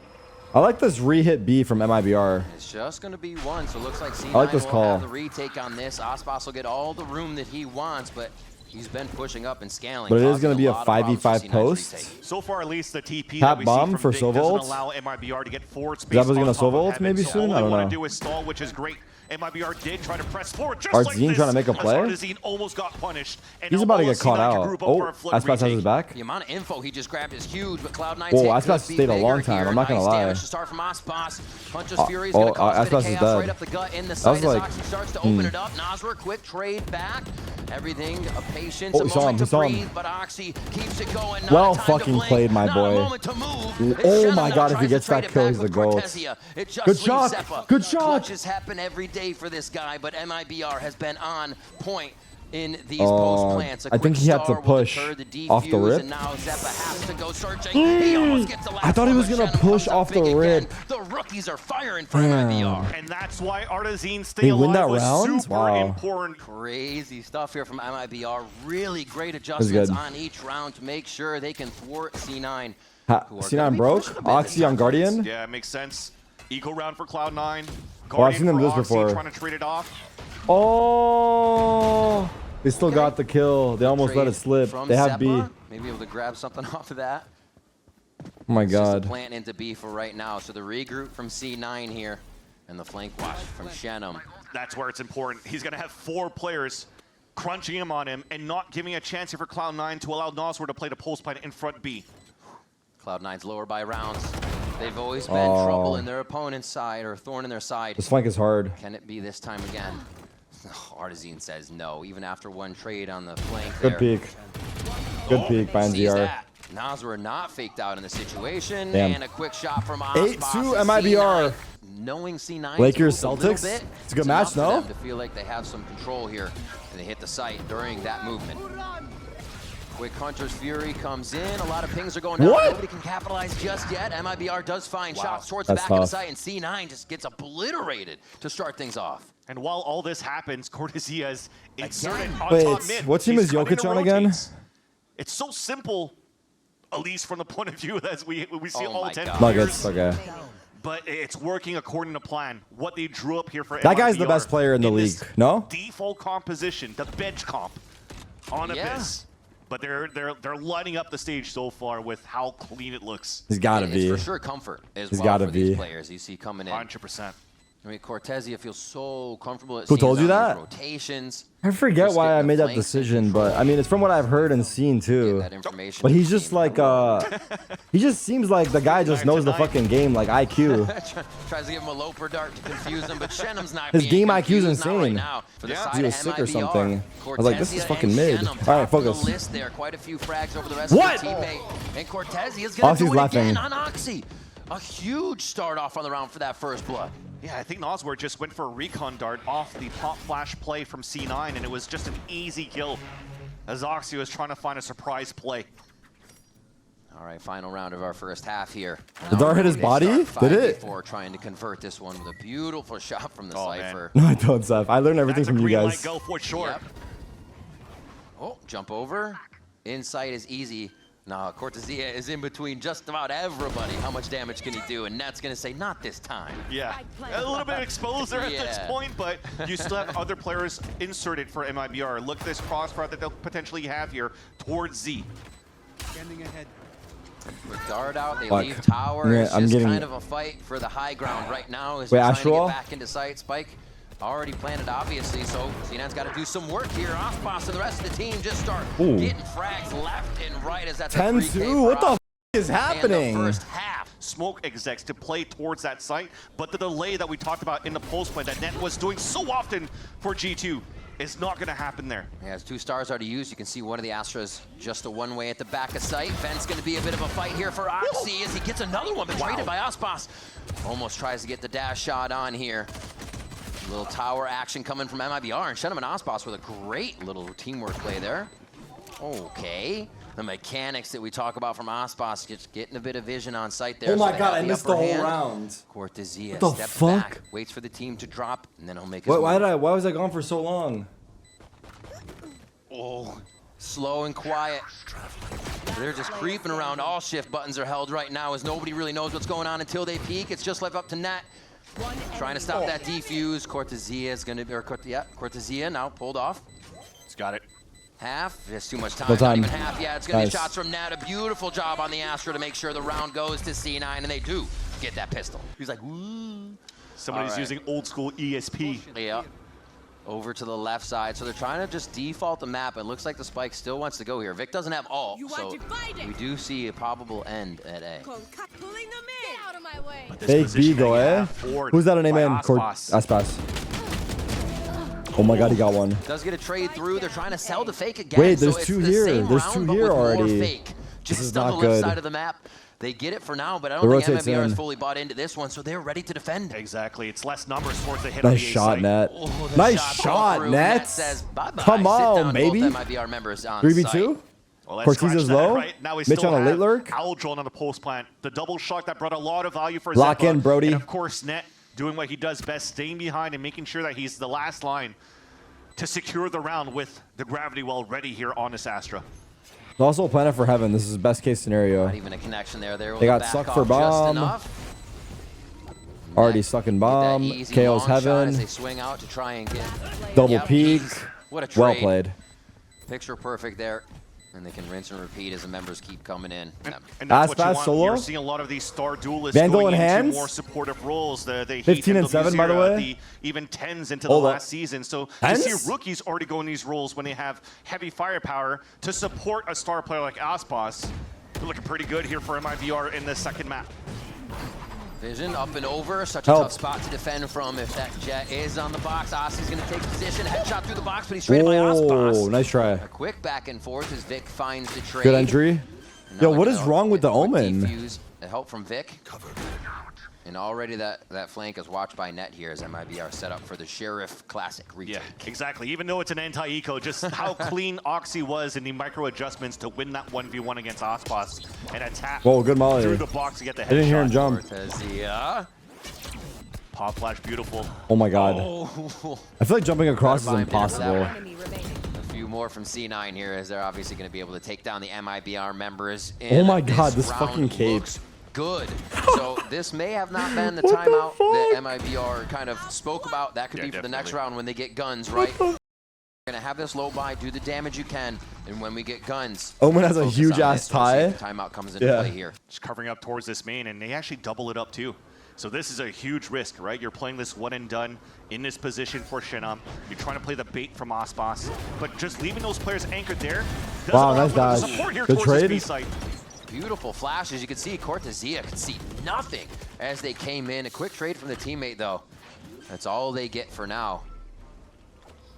I like this re-hit B from MIBR. It's just going to be one, so it looks like C9 I like this will call. have the retake on this. ASPAS will get all the room that he wants, but he's been pushing up and scaling. But it is causing going to be a lot of problems for 5v5 C9's post. retake. So far, at least the TP Tap that we bomb see for from Vic Sova doesn't ults? allow MIBR to get forward space. Zappa's on gonna top of Sova ult heaven, maybe so soon? all I they don't want know. to do is stall, which is great. MIBR did try to press forward just Arzine like this. trying to make a play? Arzine almost got punished. And He's now about to all get of caught C9 out. group up Oh, for a flood ASPAS has retake. his back. The amount of info he just grabbed is huge, but Cloud9's Whoa, hit ASPAS could be stayed a long bigger time, here. I'm not gonna Nice lie. damage to start from ASPAS. Punches Fury's oh, gonna cause a bit of ASPAS is chaos dead. right up the gut in the was side as like, Oxy starts to open it up. Nazra, quick trade back. Everything, a patience, Oh, a he saw moment him, to he saw him. breathe, but Oxy keeps it going. Not Well a time to fucking blink, played, my not boy. a moment to move. It's Oh Shenum my that God, if he tries to gets that trade it kill, back he's the with GOAT. Cortezia. It just Good leaves shot. Zeppa. Good shot. Clutches happen every day for this guy, but MIBR has been on point in these post plants. I think he had to push off the rip. And now Zeppa has to go searching. He almost gets the last I thought he one, was but gonna Shenum push comes up off the big rip. again. The rookies are firing for MIBR. And that's why Artazine stay They alive win that was round? super Wow. important. Crazy stuff here from MIBR. Really great adjustments good. on each round to make sure they can thwart C9. who are gonna C9 be broke. pushing a bit Oxy this on time. Guardian. Yeah, it makes sense. Eco round for Cloud9. Oh, I've seen them do this for Oxy, before. trying to trade it off. Oh, they still got the kill. They almost let Trade it slip. from They have B. Zeppa. Oh Maybe able to grab something off of that. my It's just a God. plant into B for right now. So the regroup from C9 here, and the flank watch from Shenum. That's where it's important. He's going to have 4 players crunching him on him and not giving a chance here for Cloud9 to allow Noswar to play the pulse plant in front B. Cloud9's lower by rounds. They've always been trouble in their opponent's side, or thorn in their side. This flank is hard. Can it be this time again? Artazine says no, even after one trade on the flank Good there. peek. Good peek by Sees NZR. that. Nazra not faked out in the situation, Damn. and a quick shot from 8-2 ASPAS. MIBR. Knowing C9 Lakers, a little Celtics. bit, It's a good match, enough for no? them to feel like they have some control here, and they hit the site during that movement. Quick Hunter's Fury comes in. A lot of pings are going down. What? Nobody can capitalize just yet. MIBR does find shots towards That's the back of the tough. site, and C9 just gets obliterated to start things off. And while all this happens, Cortezia is inserted on Wait, top mid. what team He's is cutting Jokic the on again? rotates. It's so simple, at least from the point of view that we see Oh all my 10 God. Nuggets. players. Okay. But it's working according to plan. What they drew up here for That guy's the MIBR best player in the this league, no? Default composition, the bench comp on Yeah. Abyss. But they're lining up the stage so far with how clean it looks. He's gotta It's be. for sure comfort as He's well gotta for these be. players you see coming in. 100%. I mean, Cortezia feels so comfortable at Who told you that? rotations. I forget Just why getting I the made that flanks in decision, but control. I mean, it's from what I've heard and seen too. That information But to he's the just team. like, he just seems like the guy just knows the fucking game like IQ. Tries to give him a loper dart to confuse him, but Shenum's not His being game IQ is confused, not right insane. now. For the Yeah. side He was of sick or MIBR, something. I was like, this is Cortezia fucking and mid. Shenum, All right, top of focus. the list there. Quite a few frags over the rest What? of the teammate. And Cortezia's gonna Oxy's do it laughing. again on Oxy. A huge start off on the round for that first blood. Yeah, I think Nosworth just went for a recon dart off the pop flash play from C9, and it was just an easy kill as Oxy was trying to find a surprise play. All right, final round of our first half here. The dart hit his body? Did it? Before trying to convert this one with a beautiful shot from the Oh, man. Cypher. No, I don't, Seth. I learned everything That's a from you green guys. light go for sure. Yep. Oh, jump over. Insight is easy. No, Cortezia is in between just about everybody. How much damage can he do? And Net's going to say, not this time. Yeah, a little bit exposed there at this Yeah. point, but you still have other players inserted for MIBR. Look at this crossfire that they'll potentially have here towards Z. With dart out, they Fuck. leave tower. Yeah, It's I'm just getting- kind of a fight for the high ground right now. As Wait, they're trying to Astral? get back into sight. Spike already planted, obviously, so C9's got to do some work here. ASPAS and the rest of the team just start Ooh. getting frags left and right as that's a 10-2? 3K for What the ASPAS. f is And the happening? first half. Smoke execs to play towards that site, but the delay that we talked about in the post play that Net was doing so often for G2 is not going to happen there. He has 2 stars already used. You can see one of the Astras just a one-way at the back of sight. Vent's going to be a bit of a fight here for Oxy as he gets another one, but traded by ASPAS. Almost tries to get the dash shot on here. Little tower action coming from MIBR, and Shenum and ASPAS with a great little teamwork play there. Okay. The mechanics that we talk about from ASPAS, just getting a bit of vision on sight there. Oh my so they God, have I missed the upper whole hand. round. Cortezia What the steps fuck? back, waits for the team to drop, and then he'll make his Why move. was I gone for so long? Oh, slow and quiet. They're just creeping around. All shift buttons are held right now as nobody really knows what's going on until they peek. It's just left up to Net. Trying to stop that defuse. Cortezia is going to be, Cortezia now pulled off. He's got it. Half, there's too much time, No time. not even half yet. It's going to be Nice. shots from Net. A beautiful job on the Astra to make sure the round goes to C9, and they do get that pistol. He's like, woo. Somebody's All right. using old school ESP. Yeah. Over to the left side, so they're trying to just default the map. It looks like the Spike still wants to go here. Vic doesn't have ult, so we do see a probable end at A. Pulling them in. Get out of my way. But this Fake B positioning go, eh? half forward Who's that on A by man? ASPAS. ASPAS. Oh my God, he got one. Does get a trade through. They're trying to sell the fake again. Wait, so there's it's two the here. same There's round, two but here with more already. fake. Just is on not the left good. side of the map. They get it for now, but I The don't think rotate's MIBR is in. fully bought into this one, so they're ready to defend. Exactly. It's less numbers towards the hit on Nice the A shot, site. Net. Oh, the Nice shot shot, through. Net. Says bye-bye. Come Sit on, down, baby. Both MIBR members on 3v2? site. Well, let's Cortezia's scratch that, low. right? Now we Mitch still on a have late lurk. Owl drone on the post plant. The double shot that brought a lot of value for Lock Zeppa. in, Brody. And of course, Net doing what he does best, staying behind and making sure that he's the last line to secure the round with the gravity well ready here on this Astra. Also Planet for Heaven. This is best case scenario. Not even a connection there. They got sucked for bomb. Already stuck in bomb. KO's Heaven. As they swing out to try and get Double Yep, peek. easy. What a trade. Well played. Picture perfect there. And they can rinse and repeat as the members keep coming in. And that's what you ASPAS want. solo? You're seeing a lot of these star duelists Vandal going in into hands? more supportive roles. The 15 and 7, by the way. even 10s into Hold the up. last season. So to 10s? see rookies already go in these roles when they have heavy firepower to support a star player like ASPAS, they're looking pretty good here for MIBR in the second map. Vision up and over. Such a Help. tough spot to defend from if that jet is on the box. Ossi's going to take position. Headshot through the box, but he's traded by Oh, ASPAS. nice try. A quick back and forth as Vic finds the trade. Good entry. And Yo, now what we is know wrong with the quick Omen? defuse, the help from Vic. And already that flank is watched by Net here as MIBR set up for the Sheriff Classic retake. Yeah, exactly. Even though it's an anti-eco, just how clean Oxy was in the micro adjustments to win that 1v1 against ASPAS and attack Whoa, good molly. through the box to get the I didn't hear him headshot. jump. Cortezia. Pop flash, beautiful. Oh my God. Oh. I feel like jumping across is Better bind it for that impossible. one. Enemy remaining. A few more from C9 here as they're obviously going to be able to take down the MIBR members. Oh And my God, this round fucking cape. looks good. So this may have not been the timeout that MIBR kind of spoke about. That could Yeah, be for the next definitely. round when they get guns, right? You're going to have this low buy, do the damage you can, and when we get guns, Omen has a focus huge on ass this. We'll see tie. if the timeout comes into Yeah. play here. Just covering up towards this main, and they actually double it up too. So this is a huge risk, right? You're playing this one and done in this position for Shinam. You're trying to play the bait from ASPAS, but just leaving those players anchored there doesn't Wow, allow nice them to dodge. support here Good towards this trade. B site. Beautiful flash. As you can see, Cortezia could see nothing as they came in. A quick trade from the teammate, though. That's all they get for now.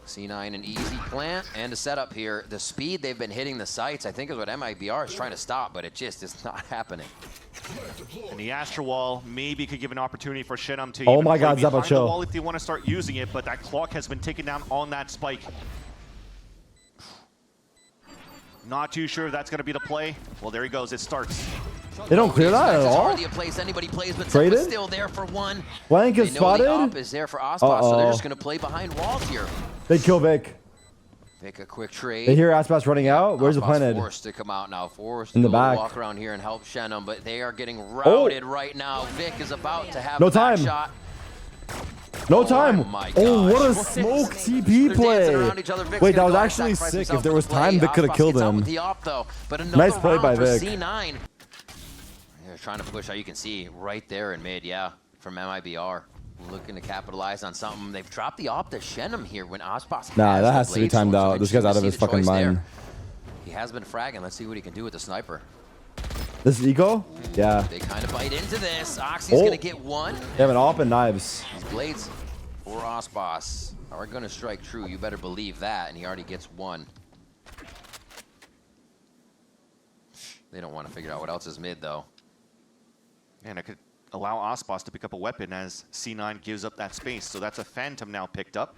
C9 an easy plant and a setup here. The speed they've been hitting the sites, I think, is what MIBR is trying to stop, but it just is not happening. And the Astro Wall maybe could give an opportunity for Shinam to Oh even my play God, Zeba, behind the chill. wall if they want to start using it, but that clock has been taken down on that spike. Not too sure if that's going to be the play. Well, there he goes. It starts. They don't clear that at It's all? hardly a place anybody plays, but Traded? Zepa's still there for one. Blank is They know spotted. the op is there for ASPAS, so they're Uh-oh. just going to play behind walls here. They kill Vic. Make a quick trade. They hear ASPAS running out. Where's the ASPAS planted? forced to come out now. Forced In to the go back. walk around here and help Shenum, but they are getting routed right now. Vic is about to have No a back time. shot. No time. my Oh, what a gosh. smoke TP They're dancing play. around each other. Vic's Wait, that gonna was go and actually sacrifice sick. himself If there for was the play. time, Vic could have ASPAS killed gets out him. with the op, though, but another Nice play round by for Vic. C9. They're trying to push out. You can see right there in mid, yeah, from MIBR. Looking to capitalize on something. They've dropped the op to Shenum here when ASPAS Nah, has that the has to be blade timed sword, so out. This interesting guy's out to of see his the fucking choice there. mind. He has been fragging. Let's see what he can do with the sniper. This is Eco? Yeah. They kind of bite into this. Oxy's Oh. going to get one. They have an op and knives. These blades for ASPAS are going to strike true. You better believe that. And he already gets one. They don't want to figure out what else is mid, though. Man, I could allow ASPAS to pick up a weapon as C9 gives up that space. So that's a Phantom now picked up.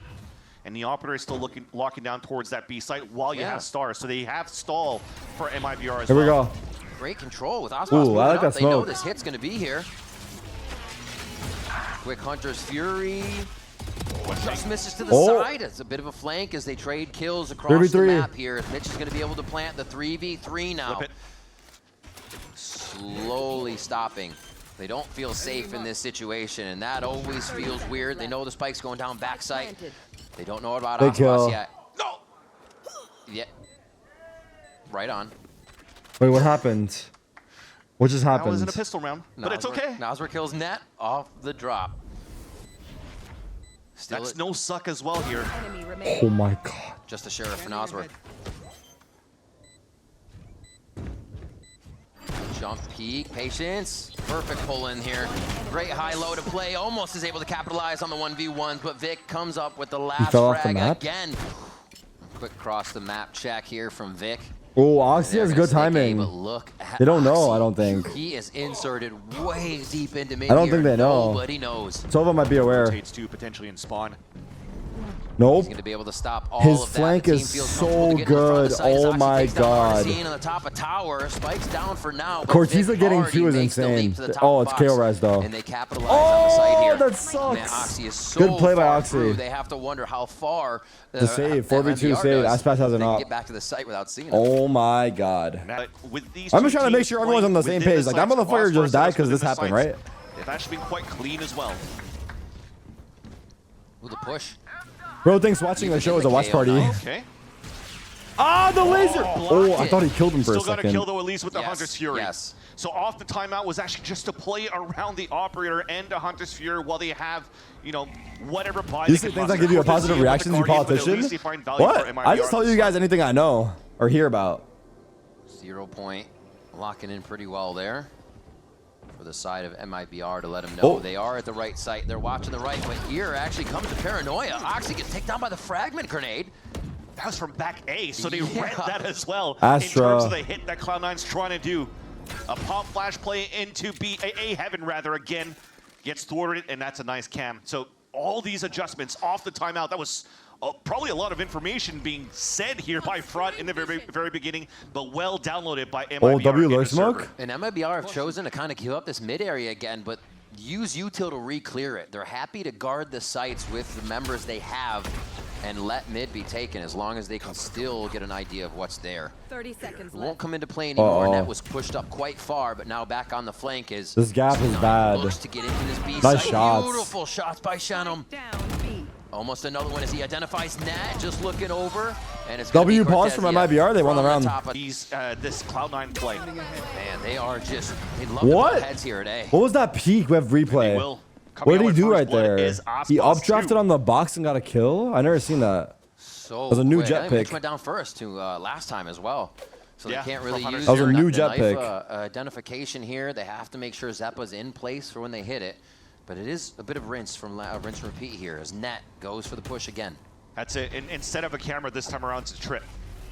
And the Operator is still locking down towards that B site while you have Star. So they have stall for MIBR as Here well. we go. Great control with ASPAS Ooh, moving I like up. that They know smoke. this hit's going to be here. Quick Hunter's Fury. Just misses to the side. It's a bit of a flank as they trade kills across 3v3. the map here. Mitch is going to be able to plant the 3v3 now. Flip Slowly stopping. They don't feel safe in this situation, and that always feels weird. They know the spike's going down backside. They don't know about Big kill. ASPAS yet. No! Yeah. Right on. Wait, what happened? What just That wasn't happened? a pistol round, but it's Nosler- okay. Nosler kills net off the drop. Still That's no suck as well here. Enemy remaining. Oh my god. just a sheriff for Nosler. Jump peek, patience. Perfect pull in here. Great high-low to play. Almost is able to capitalize on the 1v1s, but Vic comes up with the last fell off the frag map? again. Quick cross the map check here from Vic. Oh, Oxy They're has gonna good stick A, timing. but look at They don't know, Oxy. I don't think. He is inserted way deep into mid. I don't think they know. Nobody knows. Sova might be aware. Rotates to potentially in spawn. Nope. He's going to be able to stop all His of that. flank The team is feels so comfortable to get in front of the good. site as Oh Oxy my takes down God. Arsene on the top of tower. Spikes down for now. but Corteza Vic getting already two is makes the insane. leap to the top Oh, it's box, KO res though. And they capitalize on the site here. Oh, that Man, sucks. Oxy is so Good play by far Oxy. through, they have to wonder how far The save, 4v2 MIBR save. does. ASPAS has an They can op. get back to the site without seeing it. Oh my god. But with these I'm two just trying to make teams sure everyone's on the playing same within page. Like, that sites, motherfucker just ASPAS died has 'cause this within the happened, sites. right? They've actually been quite clean as well. Ooh, the push. Bro thinks watching the show is a watch party. Okay. Ah, the laser! Oh, I blocked thought he killed him for Still a got a kill second. though, at least with the Yes, Hunter's Fury. yes. So off the timeout was actually just to play around the Operator and the Hunter's Fury while they have, you know, whatever buy. You they say can things that muster. give you a Cortez positive with the reaction, you Guardian, but at politician? least they find value What? for MIBR I just tell on you the guys side. anything I know or hear about. 0 point. Locking in pretty well there for the side of MIBR to let them know Oh. they are at the right site. They're watching the right, but here actually comes the paranoia. Oxy gets taken down by the fragment grenade. That was from back A, so they Yeah. read that as well Astra. in terms of the hit that Cloud9's trying to do. A pop flash play into A heaven rather again gets thwarted, and that's a nice cam. So all these adjustments off the timeout, that was probably a lot of information being said here by Front in the very beginning, but well downloaded by MIBR. Oh, W in the lurk smoke? server. And MIBR have chosen to kind of give up this mid area again, but use util to re-clear it. They're happy to guard the sites with the members they have and let mid be taken as long as they can still get an idea of what's there. 30 seconds It won't left. come into play anymore. Uh-oh. Net was pushed up quite far, but now back on the flank is... This gap is C9 bad. looks to get into this B Nice site. shots. Beautiful shots by Shannon. Down B. Almost another one as he identifies Nat, just looking over. And it's W pause from MIBR. They won the round. These this Cloud9 play. Man, they are just, they love What? to butt heads here today. What was that peak? We have replay. What did he do right there? He updrafted on the box and got a kill? I never seen that. So it was a new quick. jet I think Mitch pick. went down first to last time as well. So Yeah, they can't really use that was a new the jet knife, pick. identification here. They have to make sure Zeppa's in place for when they hit it. But it is a bit of rinse from rinse and repeat here as Net goes for the push again. That's it. Instead of a camera this time around, it's a trip.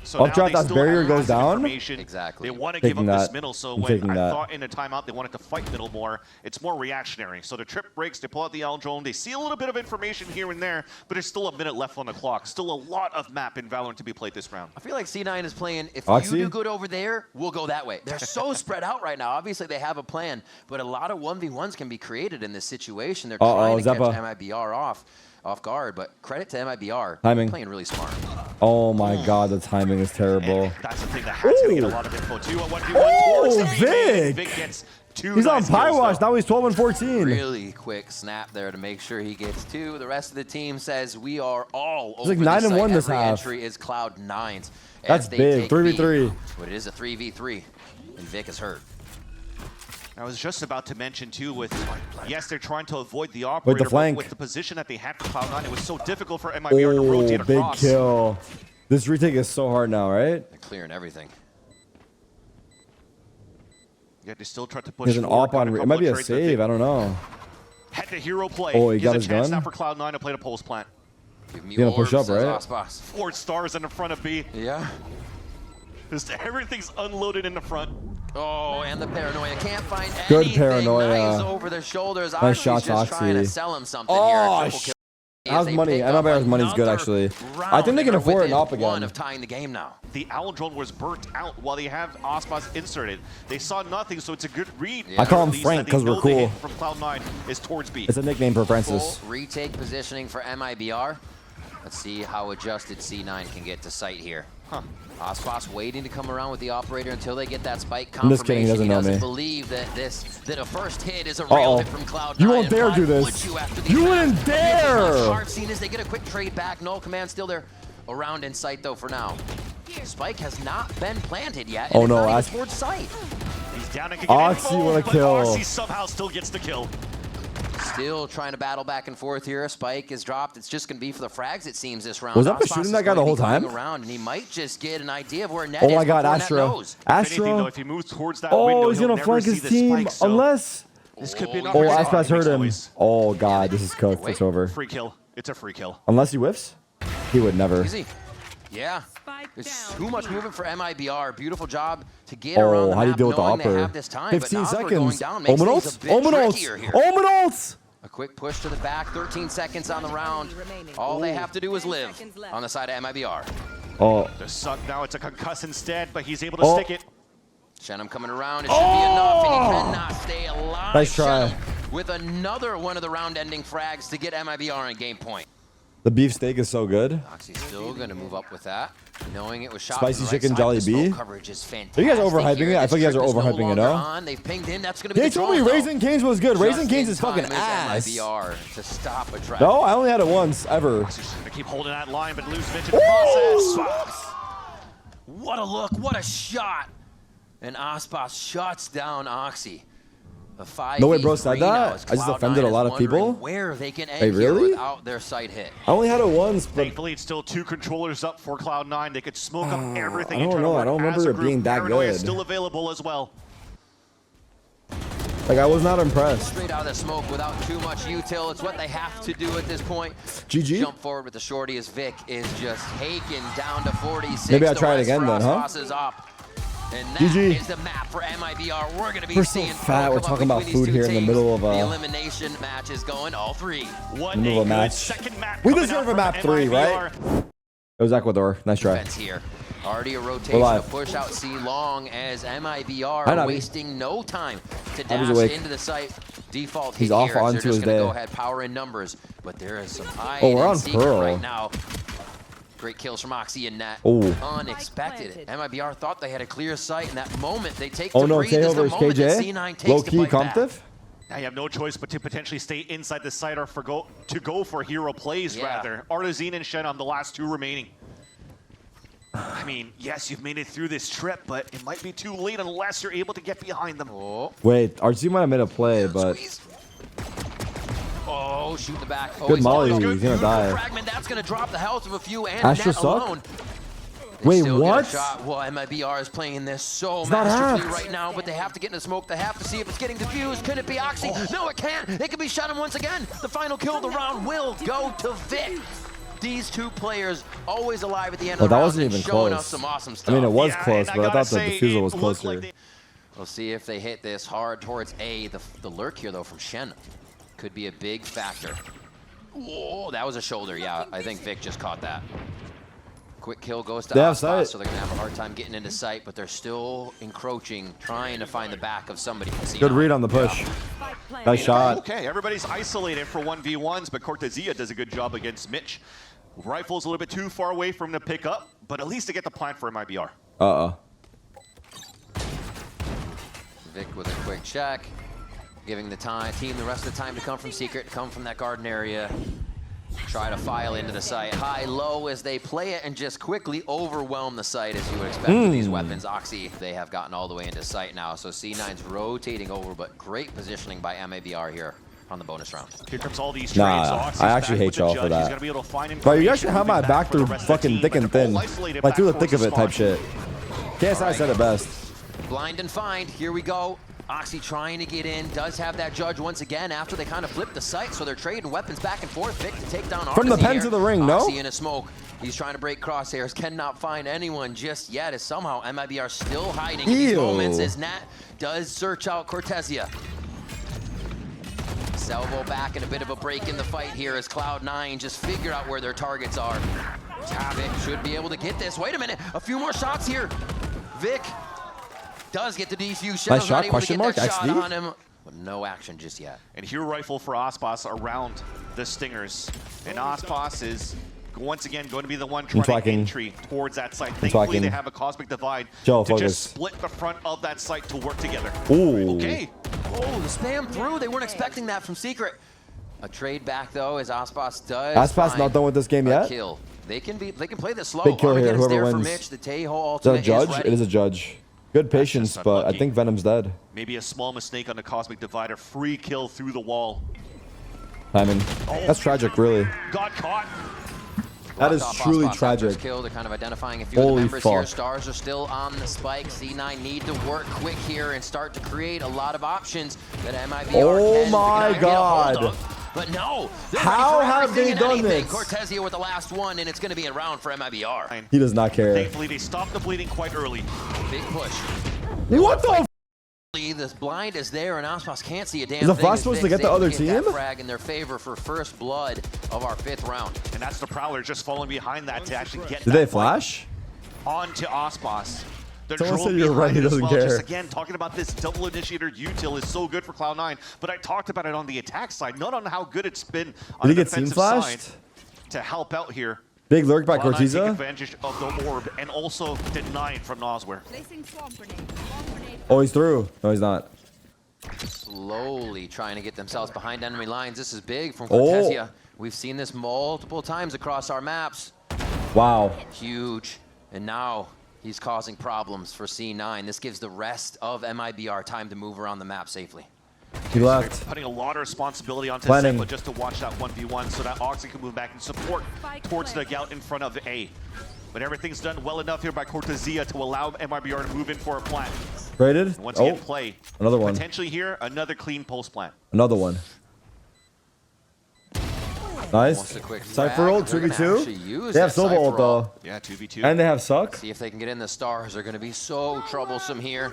So Updraft, that barrier goes down? They Exactly. want to give up this middle, so when I that. thought in a timeout they wanted to fight middle more, it's more reactionary. So the trip breaks, they pull out the L drone, they see a little bit of information here and there, but there's still a minute left on the clock. Still a lot of map in Valorant to be played this round. I feel like C9 is playing, if OXY? you do good over there, we'll go that way. They're so spread out right now. Obviously, they have a plan, but a lot of 1v1s can be created in this situation. They're trying to catch MIBR off guard, but credit to MIBR. Timing. They're playing really smart. Oh my god, the timing is terrible. And that's the thing, the hat's going to get a lot of info too. Vic! Vic gets two. He's on nice Pie kills, Wash. though. Now he's 12 and 14. Really quick snap there to make sure he gets two. The rest of the team says we are all over like the 9 and site. 1 this Every half. entry is Cloud9's. That's big. 3v3. But it is a 3v3, and Vic is hurt. I was just about to mention too with, yes, they're trying to avoid the operator, the flank. but with the position that they had for Cloud9, it was so difficult for MIBR to rotate Oh, big across. kill. This retake is so hard now, right? They're clearing everything. Yeah, they still try to push There's an forward, op on. It might be a save. I don't know. Had the hero play. Oh, he Gives got a his chance gun? now for Cloud9 to play the pulse plant. Give me He's gonna push orbs, up, says right? ASPAS. 4 stars in the front of B. Yeah. Just everything's unloaded in the front. Oh, and the paranoia. Can't find Good anything. paranoia. Nice over the shoulders. Nice shots, just trying to OXY. sell him something Oh, here. Triple kill. How's They money? pick up MIBR's money's good, another actually. round, I think they can and afford they're an op within one again. of tying the game now. The owl drone was burnt out while they have ASPAS inserted. They saw nothing, so it's a good read. I call him At least Frank that they 'cause we're know the cool. hit from Cloud9 is towards B. It's a nickname for Francis. Full retake positioning for MIBR. Let's see how adjusted C9 can get to sight here. ASPAS waiting to come around with the operator until they get that spike confirmation. I'm just kidding, he doesn't know me. Believe that a first hit is a real hit from Cloud9. You won't dare do this. You wouldn't dare! Hard scene as they get a quick trade back. Null command still there. Around in sight though for now. Spike has not been planted yet. Oh, and no, it's not even that's- towards sight. He's down and can OXY get info, with a but kill. OXY somehow still gets the kill. Still trying to battle back and forth here. Spike is dropped. It's just going to be for the frags, it seems, this round. Was Zeppa ASPAS shooting is that guy going the to whole be going time? Around, and he might just get an idea of where Net Oh is my god, before Net Astro. knows. If anything, though, Astro. if he moves towards that window, Oh, he's he'll gonna never flank see his the team spike, so unless. this could be an Oh, opportunity. ASPAS heard him. Always. Oh god, this is cooked. It's over. Free kill. It's a free kill. Unless he whiffs, he would never. Easy. Yeah. Spike There's down. too much movement for MIBR. Beautiful job to get around Oh, the how do you map deal with the knowing they upper? have this time. 15 but Nasr going seconds. down makes Omen things ults. a bit Omen trickier ults. here. Omen ults. A quick push to the back, 13 seconds on the round. All they have to do is live on the side of MIBR. Oh, The suck now, it's a concuss instead, but he's able to stick it. Shenum coming around, it should be enough, and he cannot stay alive. Nice try. Shenum with another one of the round-ending frags to get MIBR in game point. the beefsteak is so good. OXY's still going to move up with that, knowing it was shot Spicy from the chicken right Jolly side. The smoke bee. coverage is Are you guys fantastic overhyping here. it? I This feel you guys are trip is no overhyping it, longer no? on. They've pinged in. That's going to be They the told me draw, though. Raising Canes was good. Raising Just Canes in is fucking time ass. MIBR to stop a trap. No, I only had it once ever. He's just gonna keep holding that line, but lose Mitch in the process. What a look, what a shot. And ASPAS shuts down OXY. A 5v3 No way, bro said now that? as I just Cloud9 offended a is lot of wondering people? where they can Wait, end here really? without their sight hit. I only had it once, but Thankfully, it's still 2 controllers up for Cloud9. They could smoke up everything. I and don't try to know. I work don't remember as a it group. being that Paranoia is good. still available as well. like I was not impressed. Straight out of the smoke without too much util. It's what they have to do at this point. GG. Jump forward with the shorty as Vic is just taken down to 46. Maybe I'll The try it rest again for then, huh? ASPAS is up. And that GG. is the map for MIBR. We're going to be We're so seeing fat. We're come up talking about between these food two here in the teams. middle of a- The elimination match is going all 3. What In the middle of a a good match. second map We coming deserve out a from map 3, MIBR. right? It was Ecuador. Nice try. Defense here. Already a rotation live. to push out C long as MIBR Hi, Navi. wasting no time to I was dash awake. into the site. Default He's hit off here, as onto they're just his gonna go day. ahead, power in numbers, but there is some high Oh, we're on secret Pearl. right now. Great kills from OXY and Nat. Oh. Unexpected. MIBR thought they had a clear sight in that moment. They take Oh to no, breathe as KO the versus moment that KJ. C9 takes Low to key fight back. competitive. Now you have no choice but to potentially stay inside the site or go for hero plays rather. Artazine and Shen on the last 2 remaining. I mean, yes, you've made it through this trip, but it might be too late unless you're able to get behind them. Wait, RC might have made a play, but... Oh, shoot the back. Good molly, he's gonna die. Fragment, that's gonna drop the health of a few and Astra net suck? alone. Wait, Still what? get a shot. Well, MIBR is playing this so It's not masterfully hacked. right now, but they have to get in the smoke. They have to see if it's getting diffused. Can it be Oxy? No, it can't. It can be Shannon once again. The final kill of the round will go to Vic. These 2 players always alive at the end of the that round wasn't and even showing close. us some awesome I stuff. mean, it was Yeah, close, and but I gotta thought the say, defusal was it looked closer. like We'll see if they hit this hard towards A. The lurk here, though, from Shen could be a big factor. Whoa, that was a shoulder. Yeah, I think Vic just caught that. Quick kill goes to ASPAS, sight. so they're going to have a hard time getting into sight, but they're still encroaching, trying to find the back of somebody. Good read on the push. Nice shot. Okay, everybody's isolated for 1v1s, but Cortezia does a good job against Mitch. Rifle's a little bit too far away for him to pick up, but at least to get the plant for MIBR. Vic with a quick check, giving the team the rest of the time to come from secret, come from that garden area. Try to file into the site. High-low as they play it and just quickly overwhelm the site as you would expect with these weapons. Oxy, they have gotten all the way into sight now, so C9's rotating over, but great positioning by MIBR here on the bonus round. Here comes all these trades. Nah, Oxy's I actually back hate with the y'all judge. for that. He's gonna be able to find Bro, you guys information, should have my moving back for the through rest of the fucking team, thick but and they're thin. all isolated Like, through the back thick of towards it type spawn. shit. KSI said it best. Blind and find, here we go. Oxy trying to get in, does have that judge once again after they kind of flipped the site, so they're trading weapons back and forth. Vic to take down From the Artazine pen here. to the ring, no? Oxy in a smoke. He's trying to break crosshairs, cannot find anyone just yet, as somehow MIBR still hiding in these moments as Nat does search out Cortezia. Salvo back and a bit of a break in the fight here as Cloud9 just figure out where their targets are. Vic should be able to get this. Wait a minute, a few more shots here. Vic does get the defuse. Nice shot, Not able to question get mark, that shot XD? on him, but no action just yet. And here rifle for ASPAS around the Stingers. And ASPAS is once again going to be the one trying to entry towards that site. Thankfully, they have a cosmic divide to just split the front of that site to work together. Ooh. Okay. Oh, the spam through. They weren't expecting that from Secret. A trade back though, as ASPAS does. ASPAS not done with this game yet. Kill. They can play this slow. Big kill here, Armageddon's whoever there for wins. Mitch. The Tejo Is that a ultimate judge? is ready. It is a judge. Good patience, but I think Venom's dead. Maybe a small mistake on the cosmic divider. Free kill through the wall. Timing. That's tragic, really. Got caught. That is truly tragic. Kill. They're kind of identifying a few of the Holy members here. fuck. Stars are still on the spike. C9 need to work quick here and start to create a lot of options that MIBR Oh can my get a hold God. of. But no, they're How ready for have everything they and done anything. this? Cortezia with the last one, and it's going to be a round for MIBR. He does not care. Thankfully, they stopped the bleeding quite early. Big push. What the f? This blind is there, and ASPAS can't see a damn Is the thing. Flash as supposed to Vic get the able other get that team? frag in their favor for first blood of our 5th round. And that's the Prowler just falling behind that to actually get Did they flash? onto ASPAS. The Someone drone said you're right, behind he it as doesn't well. care. Just again, talking about this double initiator util is so good for Cloud9, but I talked about it on the attack side, not on how good it's been on Did he the get team defensive flashed? side to help out here. Big lurk by Cloud9 take Cortezia. advantage of the orb and also denied from Nosware. Placing swamp grenade. Swamp grenade. Oh, he's through. No, he's not. Slowly trying to get themselves behind enemy lines. This is big from Oh. Cortezia. We've seen this multiple times across our maps. Wow. Huge. And now he's causing problems for C9. This gives the rest of MIBR time to move around the map safely. He left. Putting a lot of responsibility onto Planning. Zepla just to watch that 1v1 so that Oxy can move back and support towards the Gout in front of A. But everything's done well enough here by Cortezia to allow MIBR to move in for a plant. Traded. Once Oh, again, play. another one. Potentially here, another clean pulse plant. Another one. Nice. Almost a quick Cypher frag. ult, They're gonna 2v2. actually use They have that Silver Cypher ult, though. Yeah, 2v2. And they have Suck. See if they can get in. The stars are going to be so troublesome here.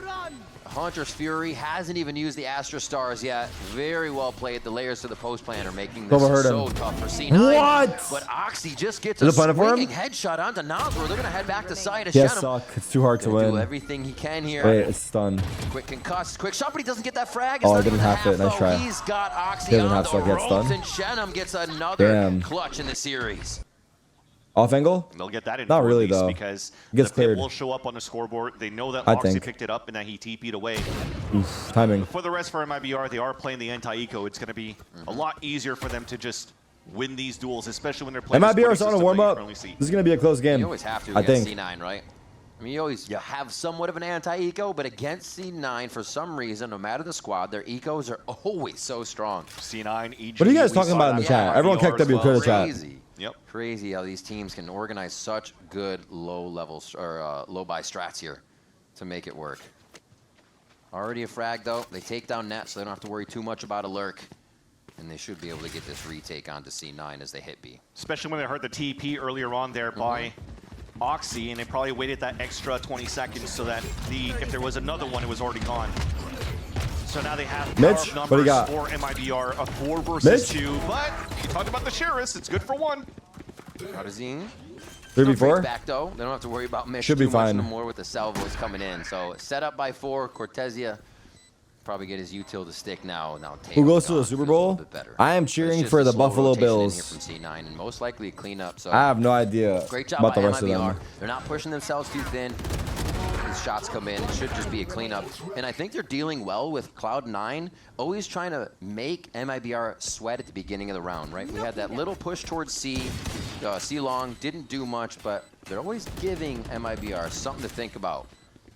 Hunter's Fury hasn't even used the Astra Stars yet. Very well played. The layers to the post plan are making this Overheard so him. tough for C9. What? But Oxy just gets Is a it planted for him? swinging headshot onto Nosware. They're going to head back to side of He has Shenum. Suck. It's too hard to Gonna do win. everything he can here. Wait, it's stunned. Quick concuss, quick shot, but he doesn't get that frag. Oh, I It's didn't not have even it. Nice half, try. though. He's got Oxy He doesn't on have the Suck yet ropes, stunned. and Shenum gets another Damn. clutch in the series. Off angle? And they'll get that in Not for really, at least though. because Gets the cleared. pit will show up on the scoreboard. They know that I OXY think. picked it up and that he TP'd away. Oof, timing. For the rest for MIBR, they are playing the anti-eco. It's going to be a lot easier for them to just win these duels, especially when they're playing MIBR is on a warm-up. This is going to be a close game. You always have to I against think. C9, right? I mean, you always have somewhat of an anti-eco, but against C9, for some reason, no matter the squad, their ecos are always so strong. C9, EG. What are you guys talking about in the chat? Everyone kicked up your Twitter chat. Crazy. Yep. Crazy how these teams can organize such good low levels or low buy strats here to make it work. Already a frag though. They take down net, so they don't have to worry too much about a lurk. And they should be able to get this retake onto C9 as they hit B. Especially when they heard the TP earlier on there by OXY, and they probably waited that extra 20 seconds so that if there was another one, it was already gone. So now they have Mitch, what do you got? for MIBR, a 4 versus 2. But you talked about the Sheriffs, it's good for 1. Audazine. 3v4? Back though. They don't have to worry about Mitch Should be too much fine. no more with the salvos coming in. So set up by 4. Cortesia probably get his util to stick now. Who goes to the Super Bowl? I am cheering for the Buffalo Bills. From C9 and most likely a cleanup. So I have no idea great job about by the rest MIBR. of them. They're not pushing themselves too thin. These shots come in. It should just be a cleanup. And I think they're dealing well with Cloud9, always trying to make MIBR sweat at the beginning of the round, right? We had that little push towards C. C-Long didn't do much, but they're always giving MIBR something to think about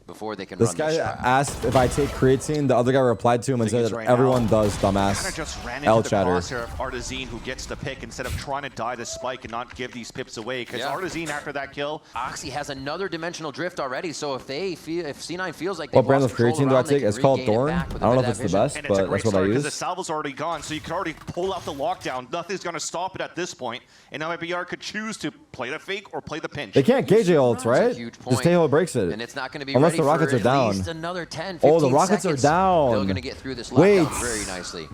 before they can This run guy this shot. asked if I take creatine. The other guy replied to him and said that Right everyone now, does, dumbass. Kind of just ran L into the chatter. crosshair of Audazine, who gets the pick instead of trying to die the spike and not give these pips away. Because Audazine, after that kill, OXY has another dimensional drift already, so if C9 feels like What brand of creatine do I take? It's called Thorn. I don't know if it's the best, and it's a but great that's what I start because the use. salvo's already gone, so you can already pull out the lockdown. Nothing's going to stop it at this point. And now MIBR could choose to play the fake or play the pinch. They can't KJ ults, That's a right? huge Just point. Tejo breaks it. And it's not going to be Unless ready the Rockets for are down. At least another 10, 15 Oh, the Rockets seconds. are down. They're going to get through this Wait. lockdown very nicely.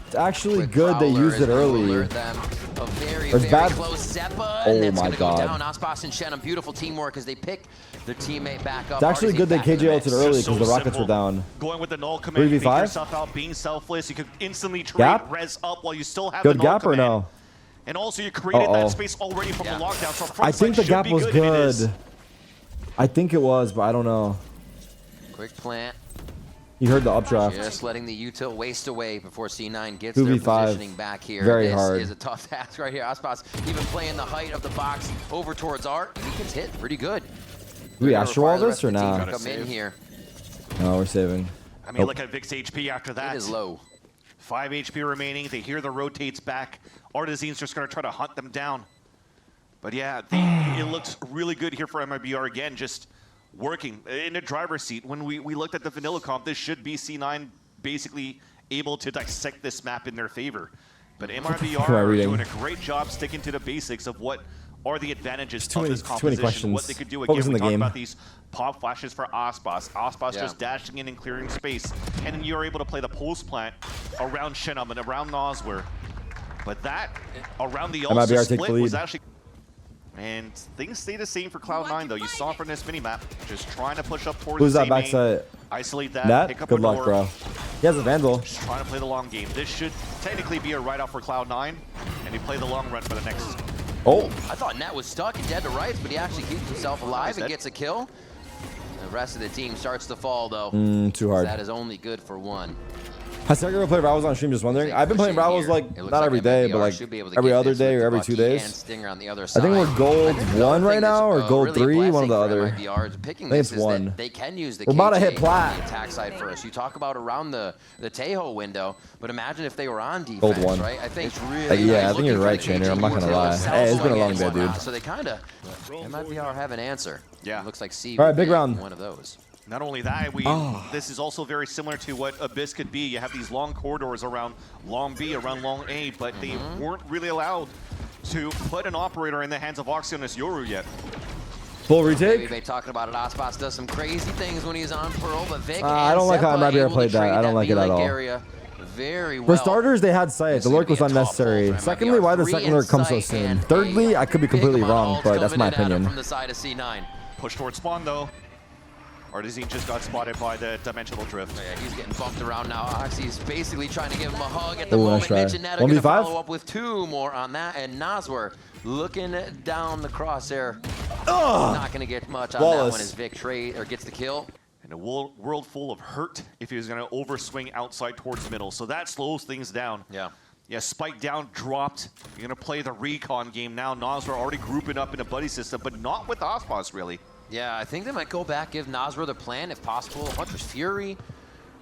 It's actually Quick good they Prowler used is it gonna early. alert them. A very, There's very bad- close Zeppa, Oh and that's my going to go God. down. ASPAS and Shenum, beautiful teamwork as they pick their teammate back up. It's actually Audazine good they back in the KJ mix. ulted early Just because so the Rockets simple. were down. Going with the null command, 3v5? fake yourself out, being selfless. You could instantly trade, Gap? res up while you still have Good the null gap or command. no? And also you created Uh-oh. that space already from the lockdown. So front I think the side gap should be was good. And it is. good. I think it was, but I don't know. Quick plant. You heard the updraft. Just letting the util waste away before C9 gets 2v5. their positioning back here. Very this hard. is a tough task right here. ASPAS even playing the height of the box over towards Art. He gets hit pretty good. Do we Gonna Astro require Wall the this rest or of the team to not? Come in here. No, we're saving. I mean, look at Vic's HP after that. It is low. 5 HP remaining. They hear the rotates back. Artizane's just going to try to hunt them down. But yeah, it looks really good here for MIBR again, just working in the driver's seat. When we looked at the vanilla comp, this should be C9 basically able to dissect this map in their favor. But MIBR are doing a great job sticking to the basics of what are the advantages of this composition, what they could do. Again, we talked about these pop flashes for ASPAS. ASPAS just dashing in and clearing space. And then you're able to play the pulse plant around Shenum and around Noswer. But that, around the ultra split, was actually... And things stay the same for Cloud9, though. You saw from this minimap, just trying to push up towards Who's the that same backside? main, isolate that, Net? pick up Good a luck, door. bro. He has a Vandal. Just trying to play the long game. This should technically be a write-off for Cloud9, and he play the long run for the next. Oh, I thought Net was stuck and dead to rights, but he actually keeps himself alive and gets a kill. The rest of the team starts to fall, though. too hard. That is only good for one. Has Tarik ever played Rivals on stream? Just wondering. I've been playing Rivals like not every day, but like every other day or every 2 days. I think we're gold 1 right now or gold 3, one or the other. I think it's 1. They can use the We're about to hit KJ plat. on the attack side first. You talk about around the Tejo window, but imagine if they were on defense, Gold 1. right? I think it's really Yeah, I think you're right, Chainer. I'm not gonna lie. Hey, it's been a long day, dude. So they kind of MIBR have an answer. Yeah. It looks like C. All right, would big be round. One of those. Not only that, this is also very similar to what Abyss could be. You have these long corridors around long B, around long A, but they weren't really allowed to put an operator in the hands of OXY on this Yoru yet. Full We've retake? been talking about it. ASPAS does some crazy things when he's on Pearl, but Vic I don't like how MIBR played that. I don't like it at all. Very well. For starters, they had sight. The lurk was unnecessary. Secondly, why the second lurk comes so soon? Thirdly, I could be completely wrong, but that's my opinion. From the side of C9. Push towards spawn, though. Artesian just got spotted by the dimensional drift. Yeah, he's getting bumped around now. Oxy's basically trying to give him a hug at the Ooh, moment. nice try. Mitch and Netta going to 1v5? follow up with 2 more on that. And Naswar looking down the crosshair. Not going to get much on that one as Vic gets the kill. And a world full of hurt if he was going to overswing outside towards middle. So that slows things down. Yeah. Yeah, spike down, dropped. You're going to play the recon game now. Naswar already grouping up in a buddy system, but not with ASPAS, really. Yeah, I think they might go back, give Naswar the plan if possible. Hunter's Fury.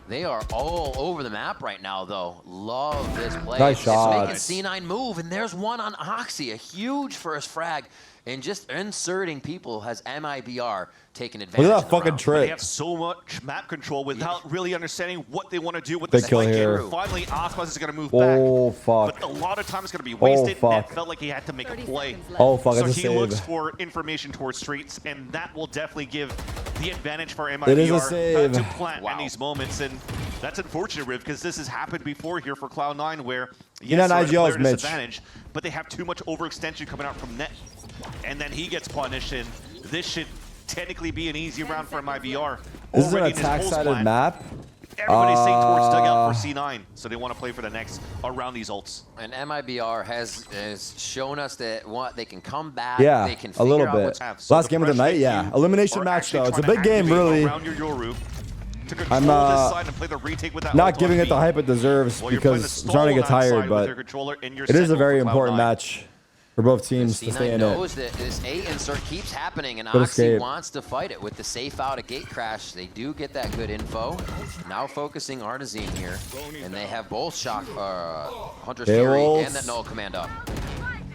They are all over the map right now, though. Love this play. Nice shot. It's making C9 move, and there's one on Oxy. A huge first frag. And just inserting people has MIBR taken advantage Look of at that the fucking round. trick. They have so much map control without really understanding what they want to do with Big the kill spike here. game. Finally, ASPAS is going to move Oh, back. fuck. But a lot of time is going to be wasted. fuck. Net felt like he had to make a play. Oh, fuck. So That's a he looks save. for information towards streets, and that will definitely give the advantage for MIBR It is a save. to plant in these moments. And that's unfortunate, Riv, because this has happened before here for Cloud9, where yes, they're at a player disadvantage, but they have too much overextension coming out from Net. And then he gets punished, and this should technically be an easy round for MIBR. This is an Already in his post attack-sided plan. map. Everybody's saying towards dugout for C9, so they want to play for the next around these ults. And MIBR has shown us that they can come back. Yeah, they can a little figure out bit. what's So Last game of the pressure night, yeah. you Elimination are match, actually though. It's a trying big to game, activate really. around your Yoru to control I'm this side and play the retake with that not ult giving on it the B. hype it deserves Well, you're playing because the I'm starting to get stall on that tired, side with but your controller and your it is a set very for important Cloud9. match for both teams to C9 stay in knows it. that this A insert keeps happening, and Good Oxy escape. wants to fight it with the safe out of gate crash. They do get that good info. Now focusing Artesian here, and they have both shock Hunter's Fury and that null command up.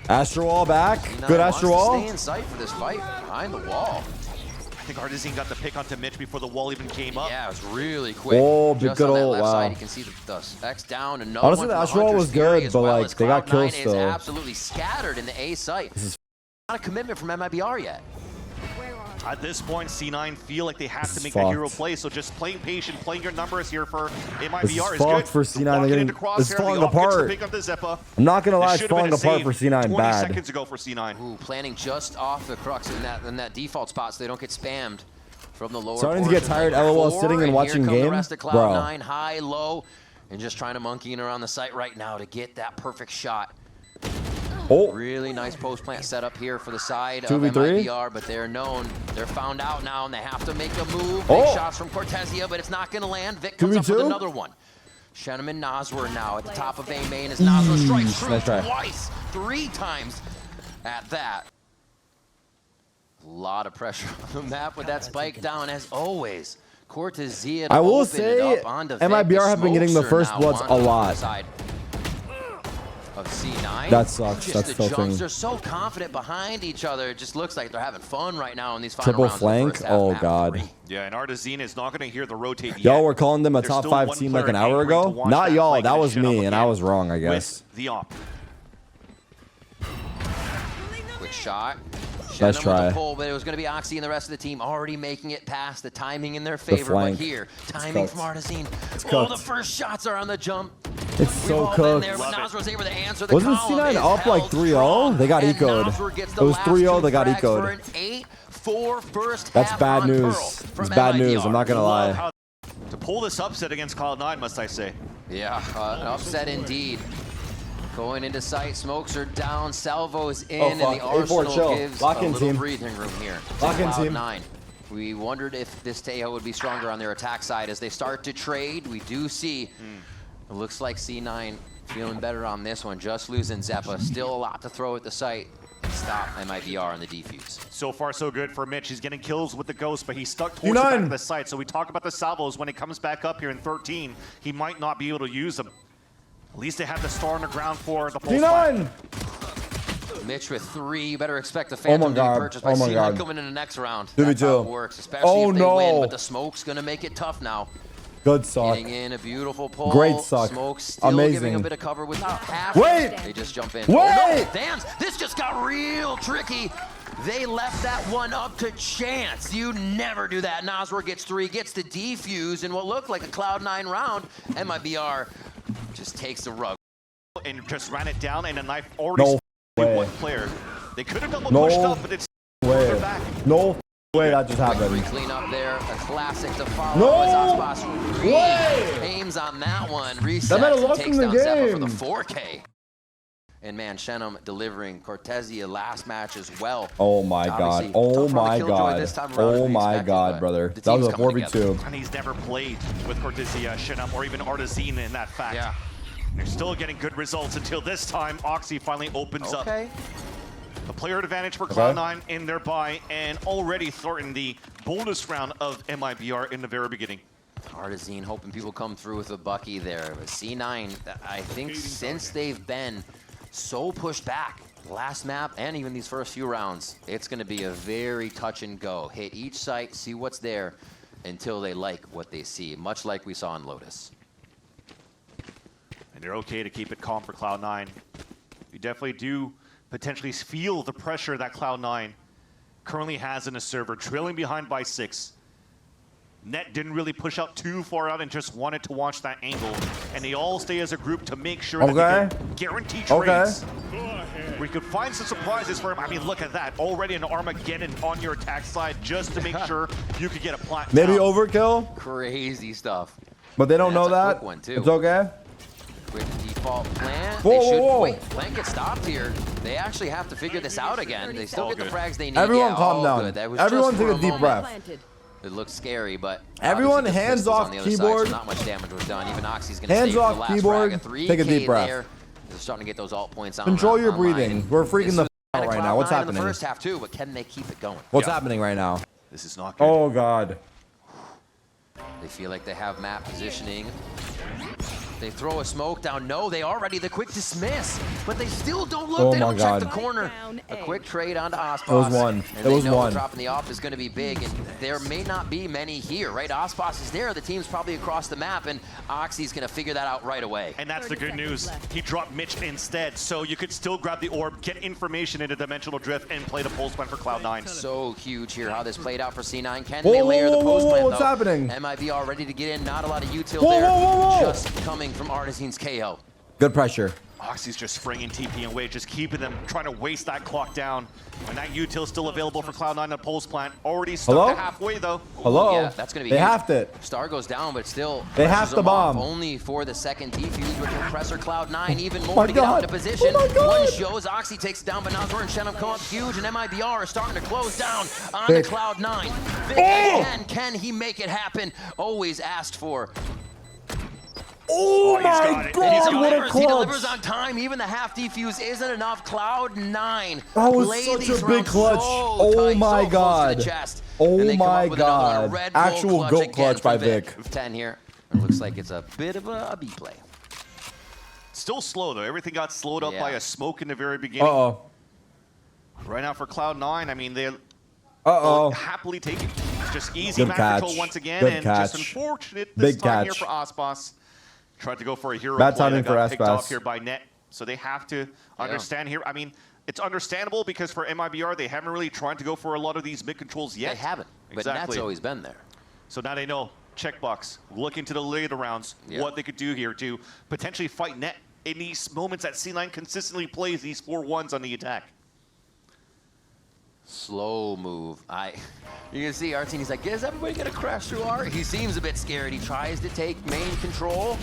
Astro Wall back. C9 Good wants Astro to Wall. stay in sight for this fight behind the wall. I think Artesian got the pick onto Mitch before the wall even came up. Yeah, it was really quick. Oh, big Just good on that ult, left wow. side, you can see the X down and no Honestly, one the from Astro Wall Hunter's was Fury good, as but, well like, as they got Cloud9 kills is still. absolutely scattered in the A site. Not a commitment from MIBR yet. At this point, C9 feel like they have This to is make a hero fucked. play, so just playing patient, playing your numbers here for MIBR This is is fucked good. for C9. They're Walking getting- into crosshair, it's falling the off gets apart. the pick up the Zeppa. I'm not gonna lie, This it's should have falling been a apart save for C9 20 bad. seconds ago for C9. Ooh, planning just off the crux in that default spot so they don't get spammed from the lower Starting to get portion. tired, Like LOL, four, sitting and watching here come game. the rest of Bro. Cloud9, high, low, and just trying to monkeying around the site right now to get that perfect shot. Oh, Really nice post plant setup here for the side of 2v3? MIBR, but they're known. They're found out now, and they have to make a move. Big Oh. shots from Cortesia, but it's not going to land. Vic comes up with 2v2? another one. Shenham and Naswar now at the top of A main as Naswar strikes through Nice try. twice, 3 times at that. A lot of pressure on the map with that spike down as always. Cortesia I will opened say it up onto Vic. MIBR have been getting the Smokes are first now bloods on a the lot. side of C9. That sucks. Just That's the tilting. jumps. They're so confident behind each other. It just looks like they're having fun right now in these final Triple rounds of the flank? first half, Oh, map God. 3. Yeah, and Artesian is not going to hear the rotate yet. y'all were calling them a There's top still 5 one team like player an hour anchoring to ago? watch Not that y'all, flank that and was shit up me, and I again was wrong, I guess. with the op. Quick shot. Nice Shenham try. with the pull, but it was going to be Oxy and the rest of the team already making it past. The timing in their favor, but flank. here, timing cooked. from Artesian. It's Oh, cooked. the first shots are on the jump. It's We've so all been cooked. there, but Love it. Nasr was able to answer the Wasn't column. C9 Is up like held 3-0? strong, They got and ecoed. Nasr gets the It was last 3-0, two they got frags ecoed. for an 8-4 first That's half bad on news. Pearl from It's bad news, MIBR. I'm not gonna Love lie. how to pull this upset against Cloud9, must I say. Yeah, an upset indeed. Going into sight, smokes are down, salvos in, and the fuck. A4, Arsenal chill. gives Lock a in, little team. breathing room here. Lock in, team. Cloud9. We wondered if this Tejo would be stronger on their attack side as they start to trade. We do see, it looks like C9 feeling better on this one, just losing Zeppa. Still a lot to throw at the site. Stop MIBR on the defuse. So far, so good for Mitch. He's getting kills with the Ghost, but he's stuck towards the back C9. of the site. So we talk about the salvos. When it comes back up here in 13, he might not be able to use them. At least they have the star on the ground for the full spot. C9! Mitch with 3. You better expect the Phantom to God. be purchased by Oh my C9 God. coming in the next round. 2v2. That's how it works, especially Oh if they win. no. But the smoke's going to make it tough now. Good suck. Getting in a beautiful pull. Great suck. Smoke still giving a Amazing. bit of cover with half. Wait! They just jump in. Wait! Oh, no. Damn, this just got real tricky. They left that one up to chance. You never do that. Nasr gets 3, gets the defuse in what looked like a Cloud9 round. MIBR just takes the rug. And just ran it down, and a knife already No split way. one player. They could have double No pushed up, but it's way. further back. No way that just happened. Clean up there, a classic to follow. No As ASPAS way! aims on that one. Resets That might have and lost takes him the down Zeppa for game. the 4K. And man, Shenum delivering Cortezia last match as well. Oh my god. Obviously, Oh tougher on my the killjoy god. this time around than Oh we my expected, god, but brother. the That was team's a coming 4v2. And he's never played with Cortezia, Shinum, or even Artesine in that fact. Yeah. They're still getting good results until this time OXY finally opens up. Okay. A player advantage for Cloud9 in their buy, and already starting the bonus round of MIBR in the very beginning. Artesine hoping people come through with a Bucky there. But C9, I think since they've been so pushed back, last map and even these first few rounds, it's going to be a very touch and go. Hit each site, see what's there until they like what they see, much like we saw in Lotus. And they're okay to keep it calm for Cloud9. You definitely do potentially feel the pressure that Cloud9 currently has in the server, trailing behind by 6. Net didn't really push out too far out and just wanted to watch that angle. And they all stay as a group to make sure that they can guarantee trades. We could find some surprises for him. I mean, look at that. Already an Armageddon on your attack side just to make sure you could get a plat. Maybe overkill, Crazy stuff. but they don't know That's a that. quick one, too. It's okay. Quick default plan. Whoa, They should whoa, whoa. wait. Plan gets stopped here. They actually have to figure this out again. They still All get the good. frags they need. Everyone Yeah, calm all down. good. That was Everyone just take for a deep moment. breath. Planted. It looks scary, but Everyone obviously just hands pistols off on the other side, keyboard. so not much damage was done. Even Oxy's gonna Hands save off the last keyboard. frag. 3K Take a deep breath. there. They're starting to get those alt points on. Control your online. breathing. We're freaking This the was out right now. What's Cloud9 in happening? the first half too, but can they keep it going? What's happening right now? This is not good. Oh god. They feel like they have map positioning. They throw a smoke down. No, they are ready. The quick dismiss, but they still don't look. Oh they my don't God. check the corner. Down A A. quick trade onto ASPAS. It was one. And It they was know one. dropping the off is going to be big, and there may not be many here, right? ASPAS is there. The team's probably across the map, and Oxy's going to figure that out right away. And that's the 30 good news. seconds left. He dropped Mitch instead, so you could still grab the orb, get information into Dimensional Drift, and play the pulse plan for Cloud9. So huge here how this played out for C9. Can Whoa, they whoa, layer the whoa, post whoa, plant, what's though? happening? MIBR ready to get in. Not a lot of util Whoa, there. whoa, whoa, whoa. Just coming from Artesine's KO. Good pressure. Oxy's just springing TP away, just keeping them, trying to waste that clock down. And that util still available for Cloud9 and Pulse Plant. Already stuck Hello? to halfway, though. Hello. Yeah, that's going to be They huge. halved it. Star goes down, but still They have presses to him off bomb. only for the second defuse with Compressor Cloud9 even more my to get out God. into position. Oh my God. One shows Oxy takes it down, but Nazor and Shenum come up huge, and MIBR are starting to close down onto Vic. Cloud9. Vic Oh! again, can he make it happen? Always asked for. Oh he's got my it. god, He's what a He delivers clutch. on time. Even the half defuse isn't enough. Cloud9. That was play such these a big rounds clutch. so Oh tight, my so close to God. the chest. Oh And they come my up with another one, a God. Red Bull Actual clutch goat again clutch by from Vic. 10 here. It looks like it's a bit of a B play. Still slow, though. Everything got slowed up Yeah. by a smoke in the very beginning. Uh-oh. Right now for Cloud9, I mean, they'll Uh-oh. happily take it. It's just easy Good map catch. control once again, Good and just catch. unfortunate this Big time catch. here for ASPAS. Tried to go for a hero Bad play timing that for got picked ASPAS. off here by Net. So they have to understand here. I mean, it's understandable because for MIBR, they haven't really tried to go for a lot of these mid controls yet. They haven't, but Exactly. Nat's always been there. So now they know, checkbox, look into the later rounds, Yeah. what they could do here to potentially fight Net in these moments that C9 consistently plays these 4-1s on the attack. Slow move. You can see Artine, he's like, is everybody gonna crash through R? He seems a bit scared. He tries to take main control.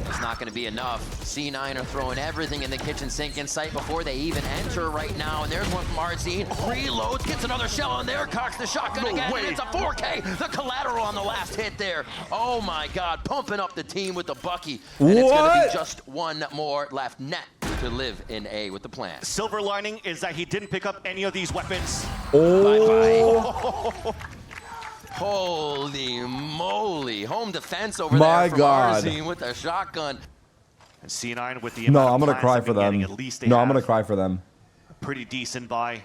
It's not gonna be enough. C9 are throwing everything in the kitchen sink in sight before they even enter right now. And there's one from Artine. Reloads, gets another shell on there, cocks the shotgun again, and it's a 4K. The collateral on the last hit there. Oh my God, pumping up the team with the Bucky. And it's gonna What? be just one more left. Net to live in A with the plan. Silver lining is that he didn't pick up any of these weapons. Oh. Holy moly. Home defense over My there from God. Arzine with a shotgun. And C9 with the No, amount of I'm gonna plans cry they've for been getting, them. at least they No, I'm have gonna cry for them. pretty decent buy.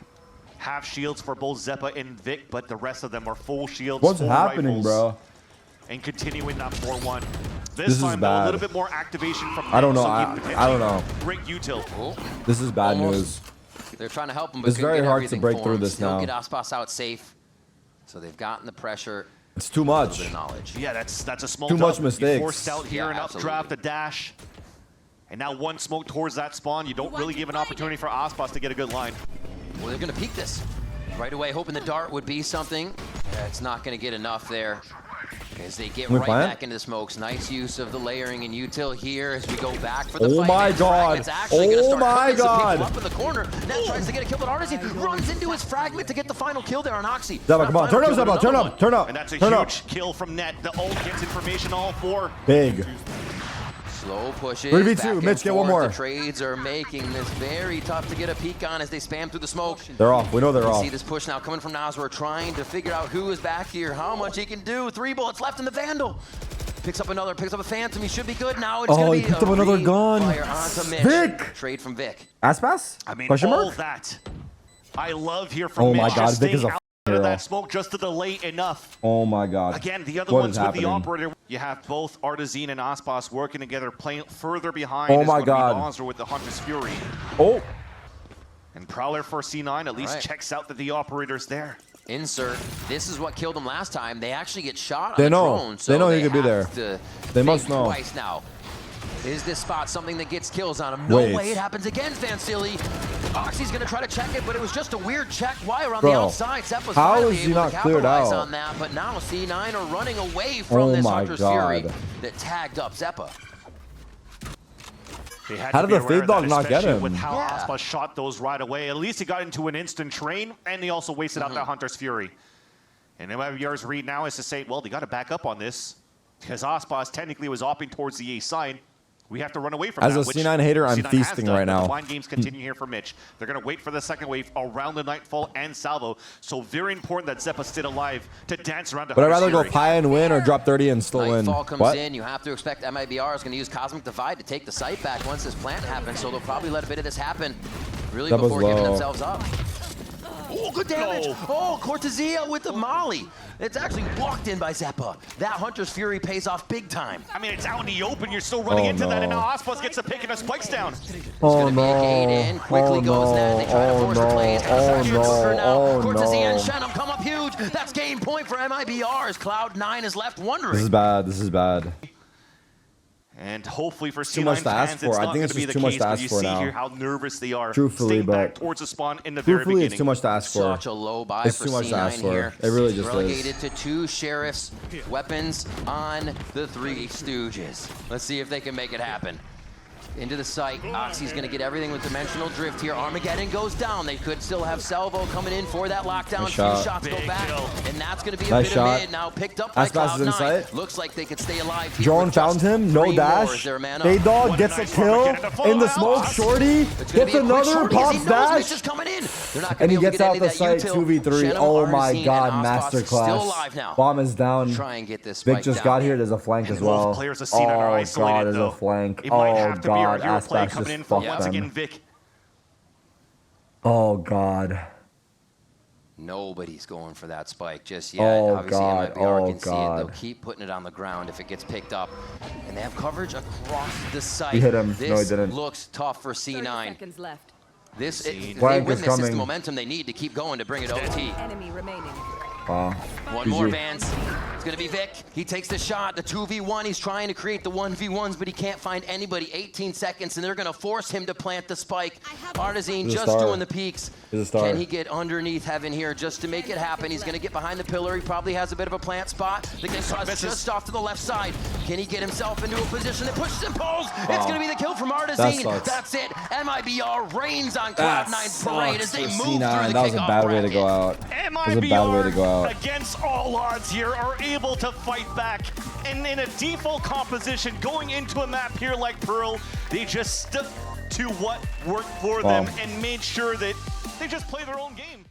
Half shields for both Zeppa and Vic, but the rest of them are full shields. What's full happening, rifles, bro? And continuing that 4-1. This This is time, though, a bad. little bit more activation from I don't know. so he I don't potentially know. Great util. Oh, This is bad Almost. news. they're trying to help him, but It's couldn't very get hard to everything break for through him. this Still now. get ASPAS out safe. So they've gotten the pressure. It's too A little much. bit of knowledge. Yeah, that's a small Too much dub. mistakes. You forced out here Yeah, an updraft, absolutely. a dash. And now one smoke towards that spawn. You don't really give an opportunity for ASPAS to get a good line. Well, they're going to peek this. Right away, hoping the dart would be something. It's not going to get enough there. As they get We right plant? back into the smokes. Nice use of the layering and util here as we go back for the Oh fight. my Man, God. Fragment's actually gonna Oh start my cooking some God. people up in the corner. Net tries to get a kill, but Artisan runs into his fragment to get the final kill there on Oxy. Zeba, come on. Turn up, Zeba. Turn up. Turn up. And that's a Turn up. huge kill from Net. The ult gets information all four. Big. Slow pushes. 3v2, back and Mitch, get one forth. more. The trades are making this very tough to get a peek on as they spam through the smoke. They're off. We know they're You off. see this push now coming from Nasr, trying to figure out who is back here, how much he can do. 3 bullets left in the Vandal. Picks up a Phantom. He should be good now. It's Oh, gonna he be picked up another gun. fire onto Mitch. Vic! Trade from Vic. ASPAS? I mean, Question all mark? that. I love here from Oh Mitch. my just God, Vic is staying a out hero. of that smoke just to delay enough. Oh my God. Again, the other What ones is with happening? the operator. You have both Artisan and ASPAS working together, playing further behind. Oh is my gonna be God. Monster with the Hunter's Fury. Oh. And Prowler for C9 at least Right. checks out that the operator's there. Insert. This is what killed him last time. They actually get shot on They the know. drone. They know he could be have there. to They must think know. Twice now. Is this spot something that gets kills on him? No Wait. way it happens again, Vansili. Oxy's gonna try to check it, but it was just a weird check wire on Bro, the outside. Seth was how finally is he able not to cleared capitalize out? on that, but now C9 are running away from Oh this my Hunter's God. Fury that tagged up Zeppa. They had How to did be the aware Fade of Dog that, not get especially him? With how Yeah. ASPAS shot those right away. At least he got into an instant train, and he also wasted out that Hunter's Fury. And MIBR's read now is to say, well, they got to back up on this because ASPAS technically was opting towards the A side. We have to run away from As that. a which C9 hater, I'm C9 has feasting done, right but the now. mind games continue here for Mitch. They're going to wait for the second wave around the Nightfall and Salvo. So very important that Zeppa stayed alive to dance around the But I'd rather Hunter's go Fury. pie and win or drop 30 and still win. Nightfall comes What? in. You have to expect MIBR is going to use Cosmic Divide to take the site back once this plant happens, so they'll probably let a bit of this happen really That was before giving low. themselves up. Oh, good damage. Oh, Cortezia with the molly. It's actually blocked in by Zeppa. That Hunter's Fury pays off big time. I mean, it's out in the open. You're still running Oh, into that, and no. now ASPAS gets a pick and a spikes down. Oh Gonna be a gate in. Quickly goes Ned. They try to force the plays. Cortezia and Shannon come up huge. That's game point for MIBR as Cloud9 is left wondering. This is bad. This is bad. And hopefully for too much C9 to ask fans, for. it's I not think going it's to be just the too much case, to but ask you for see now. here how nervous they are. Truthfully, staying back but- towards the spawn in the very Truthfully, beginning. it's too much to ask for. Such a low buy It's for too much to ask C9 for. here. It really just Relegated is. to 2 sheriffs, weapons on the 3 Stooges. Let's see if they can make it happen. Into the site. Oxy's going to get everything with Dimensional Drift here. Armageddon goes down. They could still have Salvo coming in for that lockdown. Nice Few shot. shots go Big back. kill. And that's going to be a Nice bit shot. of mid now picked up by ASPAS is in Cloud9. sight. Looks like they could stay alive here. Drone with just found him. No 3 more dash. as they're man up. Fade Dog What a gets a nice kill Armageddon to follow in the out. smoke. Shorty It's gonna gets be a quick another shorty as pops he knows Mitch is dash. coming in. They're not And gonna he be able gets to out get the any of site that util. 2v3. Shannon, Oh my Artisan, God, and ASPAS still alive masterclass. now. Bomb is down. Try and get this Vic spike just down. got here. There's a flank And as well. both players of C9 are Oh isolated, God, there's though. a flank. It might Oh have to be our God, hero play ASPAS coming in just for fucked once again them. Vic. Oh God. Nobody's going for that spike just yet. Oh, Obviously, God. MIBR Oh, can see it. God. They'll keep putting it on the ground if it gets picked up. And they have coverage across the site. He hit him. This No, he didn't. looks tough for 30 C9. seconds left. If they Flank win is this, it's the coming. momentum they need to keep going to bring it OT. Enemy remaining. One more, GG. Vance. It's going to be Vic. He takes the shot. The 2v1. He's trying to create the 1v1s, but he can't find anybody. 18 seconds, and they're going to force him to plant the spike. Artisan He's a just star. doing the peaks. He's a star. Can he get underneath Heaven here just to make it happen? He's going to get behind the pillar. He probably has a bit of a plant spot. The Kickoff just off to the left side. Can he get himself into a position that pushes and pulls? It's going to be the kill from Artisan. sucks. That's it. MIBR reigns on That Cloud9's parade as they sucks move for through the C9. That was a kickoff bad way to go bracket. out. That was a bad way to go MIBR, out. against all odds here, are able to fight back. And in a default composition, going into a map here like Pearl, they just stuck to what worked for them and made sure that they just play their own game.